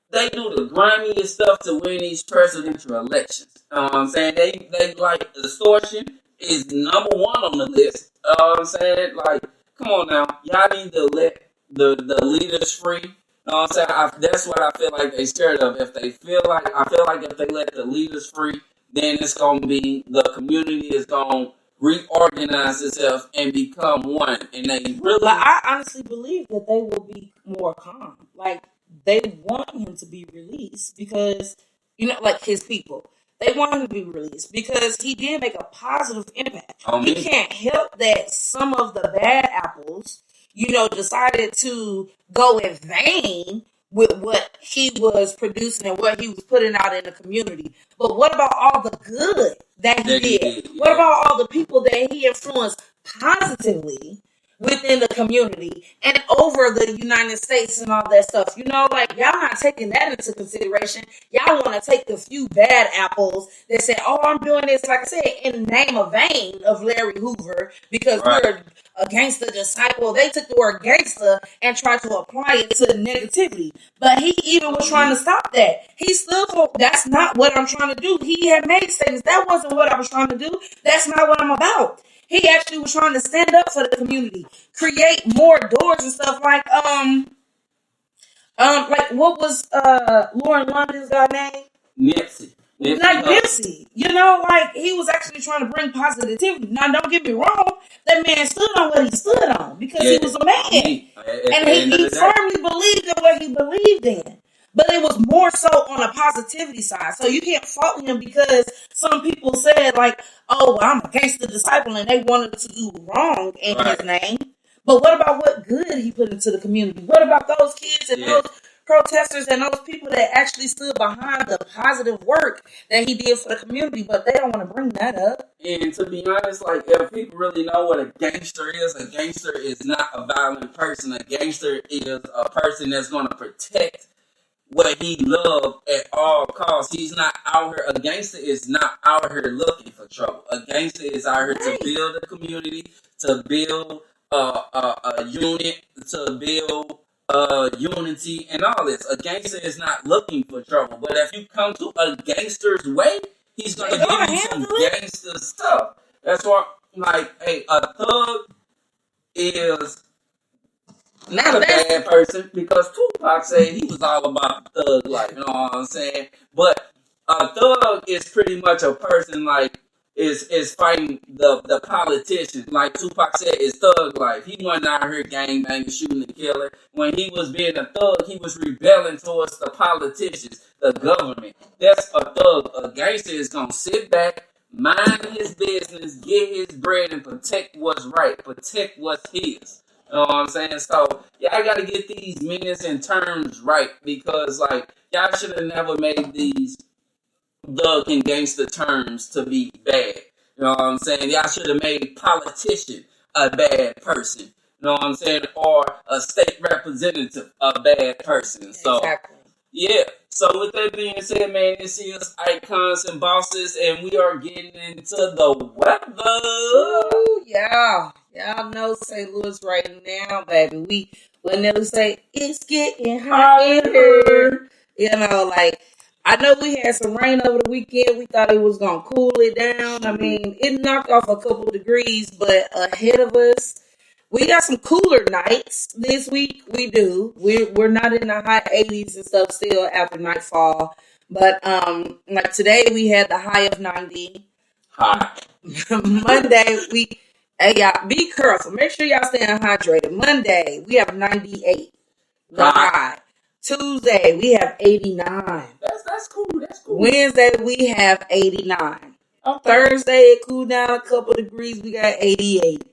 they do the grimiest stuff to win these presidential elections. You know what I'm saying? They like, extortion is number 1 on the list. You know what I'm saying? Like, come on now. Y'all need to let the leaders free. You know what I'm saying? That's what I feel like they scared of. I feel like if they let the leaders free, then it's going to be, the community is going to reorganize itself and become one. And they really... But I honestly believe that they will be more calm. Like, they want him to be released because, you know, like his people, they want him to be released because he did make a positive impact. He can't help that some of the bad apples, you know, decided to go in vain with what he was producing and what he was putting out in the community. But what about all the good that he did? What about all the people that he influenced positively within the community and over the United States and all that stuff? You know, like, y'all not taking that into consideration. Y'all want to take the few bad apples that say, oh, I'm doing this, like I said, in the name of vein of Larry Hoover because we're a gangster disciple. They took the word gangster and tried to apply it to the negativity. But he even was trying to stop that. He still told, that's not what I'm trying to do. He had made statements. That wasn't what I was trying to do. That's not what I'm about. He actually was trying to stand up for the community, create more doors and stuff like what was Lauren London's guy name? Nipsey. Like Nipsey, you know, like he was actually trying to bring positivity. Now, don't get me wrong, that man stood on what he stood on because he was a man, and he firmly believed in what he believed in. But it was more so on a positivity side. So you can't fault him because some people said, like, oh, well, I'm a gangster disciple, and they wanted to do wrong in his name. But what about what good he put into the community? What about those kids and those protesters and those people that actually stood behind the positive work that he did for the community? But they don't want to bring that up. And to be honest, like, if people really know what a gangster is not a violent person. A gangster is a person that's going to protect what he loved at all costs. He's not out here. A gangster is not out here looking for trouble. A gangster is out here to build a community, to build a unit, to build unity and all this. A gangster is not looking for trouble. But if you come to a gangster's way, he's going to give you some gangster stuff. That's why, like, hey, a thug is not a bad person because Tupac said he was all about the thug life, you know what I'm saying? But a thug is pretty much a person like is fighting the politicians. Like Tupac said, it's thug life. He wasn't out here gangbanging, shooting and killing. When he was being a thug, he was rebelling towards the politicians, the government. That's a thug. A gangster is gonna sit back, mind his business, get his bread, and protect what's right, protect what's his. You know what I'm saying? So, y'all gotta get these meanings and terms right because, like, y'all should have never made these thug and gangster terms to be bad. You know what I'm saying? Y'all should have made politician a bad person. You know what I'm saying? Or a state representative a bad person. So, yeah. So, with that being said, man, this is Icons and Bosses, and we are getting into the weather. Ooh, yeah. Y'all know St. Louis right now, baby. We'll never say it's getting hot in here. You know, like, I know we had some rain over the weekend. We thought it was going to cool it down. I mean, it knocked off a couple degrees, but ahead of us, We got some cooler nights this week. We do. We're not in the high 80s and stuff still after nightfall. But like today we had the high of 90. Hot. Monday we hey y'all be careful. Make sure y'all staying hydrated. Monday we have 98. The Hot. high. Tuesday we have 89. That's cool. That's cool. Wednesday we have 89. Okay. Thursday it cooled down a couple degrees. We got 88.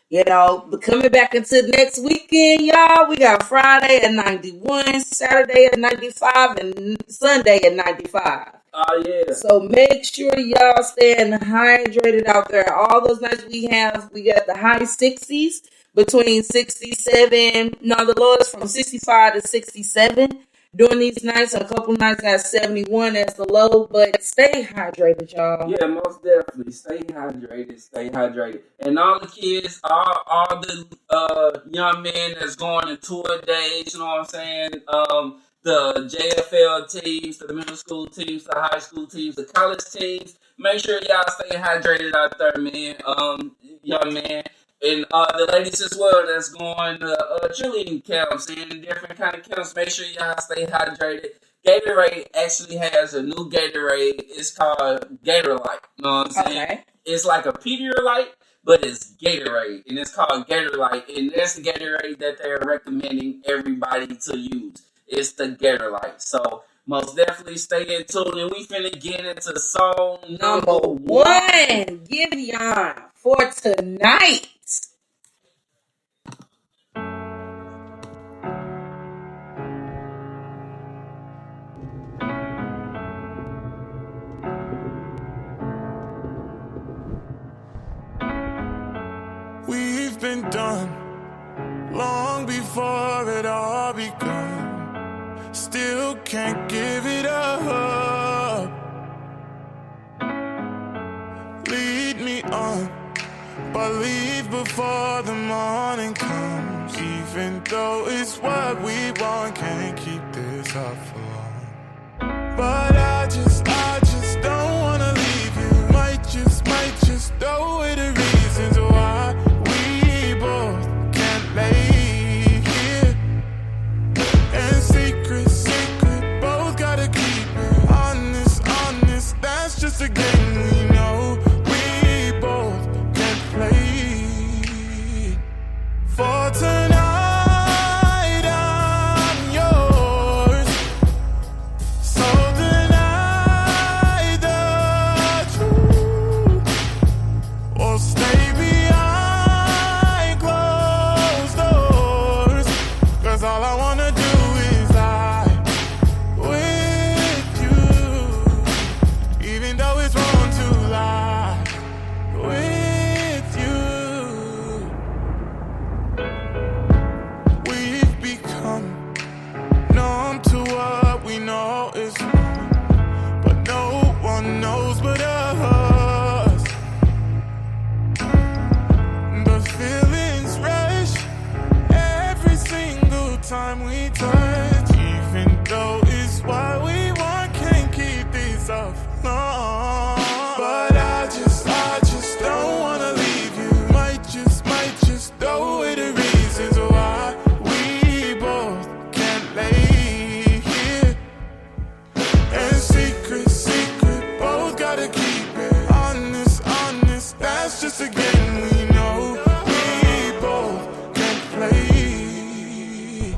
You know, but coming back into next weekend, y'all, we got Friday at 91, Saturday at 95, and Sunday at 95. Oh, yeah. So make sure y'all staying hydrated out there. All those nights we got the high 60s, between 67, no, the lowest from 65 to 67 during these nights. A couple nights got 71 as the low, but stay hydrated, y'all. Yeah, most definitely. Stay hydrated. Stay hydrated. And all the kids, all the young men that's going to tour days, you know what I'm saying? The JFL teams, the middle school teams, the high school teams, the college teams. Make sure y'all stay hydrated out there, man. Young man. And the ladies as well that's going to cheerleading camps and different kind of camps. Make sure y'all stay hydrated. Gatorade actually has a new Gatorade. It's called Gator Light. You know what I'm saying? Okay. It's like a Pedialyte, but it's Gatorade. And it's called Gator Light. And that's the Gatorade that they're recommending everybody to use. It's the Gator Light. So most definitely stay in tune. And we finna get into song number one. Gideon for tonight. We've been done long before it all begun. Still can't give it up. Lead me on, but leave before the morning comes. Even though it's what we want, can't keep this up for long. But I just don't wanna leave you. Might just throw away the reasons why we both can't lay here. And secret, both gotta keep it honest, that's just a game we know we both can play. For tonight I'm yours, so deny the truth, or stay behind closed doors, 'cause all I wanna do is lie with you, even though it's wrong to lie with you. We've become numb to what we know is wrong, but no one knows but us. The feelings rush every single time we touch, even though it's what we want, can't keep this up long. But I just don't wanna leave you. Might just throw away the reasons why we both can't lay here. And secret, both gotta keep it honest, that's just a game we know we both can play.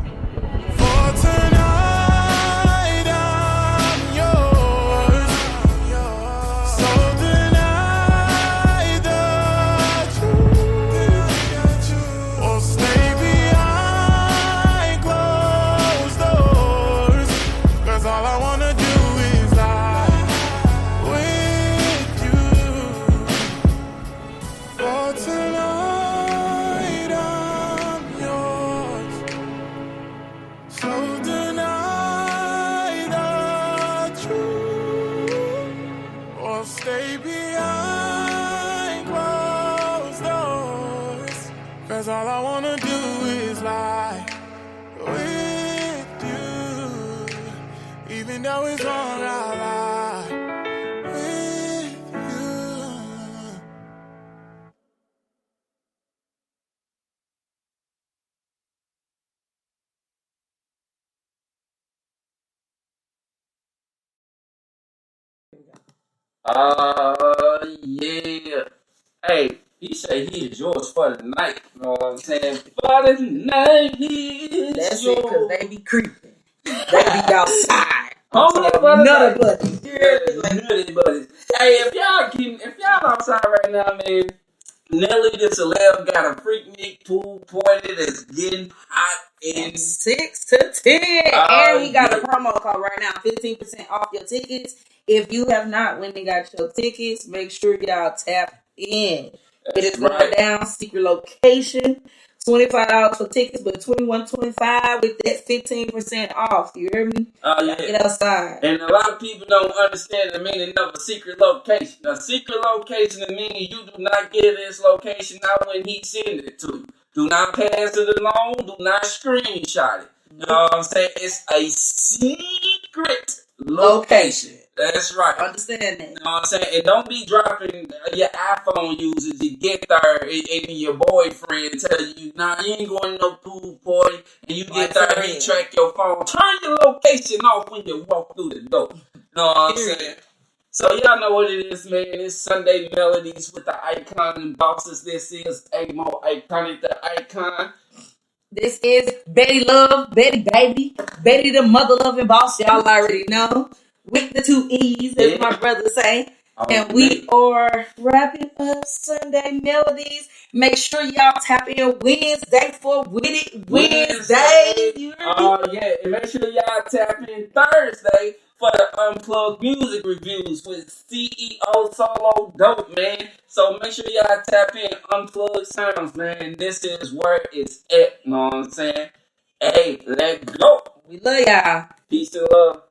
For tonight I'm yours, so deny the truth, or stay behind closed doors, 'cause all I wanna do is lie with you. For tonight I'm yours, so deny the truth, or stay behind closed doors, 'cause all I wanna do is lie with you, even though it's wrong, I lie. Yeah. Hey, he said he is yours for the night. You know what I'm saying? For the night, he is That's yours. it, because they be creeping. They be outside. Only for the Nutty night. buddies. You hear me? Like, Nutty buddies. Hey, if y'all outside right now, man, Nelly the Celeb got a freak pool party that's getting hot in 6 to 10. And he got a promo code right now, 15% off your tickets. If you have not went and got your tickets, make sure y'all tap in. It is going down, secret location. $25 for tickets, but $21.25 with that 15% off. You hear me? Yeah. Get outside. And a lot of people don't understand the meaning of a secret location. A secret location means you do not get this location out when he sends it to you. Do not pass it along. Do not screenshot it. You know what I'm saying? It's a secret location. That's right. Understand that. You know what I'm saying? And don't be dropping your iPhone users. You get there and your boyfriend tell you, nah, you ain't going to no pool party. And you get there and he track your phone. Turn your location off when you walk through the door. You know what I'm saying? So y'all know what it is, man. It's Sunday Melodies with the Icon and Bosses. This is A More Iconic the Icon. This is Betty Love, Betty Baby, Betty the mother loving boss. Y'all already know. With the 2 E's, as my brother say. And we are wrapping up Sunday Melodies. Make sure y'all tap in Wednesday for With It Wednesday. Yeah, and make sure y'all tap in Thursday for the Unplugged music reviews with CEO Solo Dope, man. So make sure y'all tap in Unplugged Sounds, man. This is where it's at, you know what I'm saying? Hey, let's go. We love y'all. Peace and love.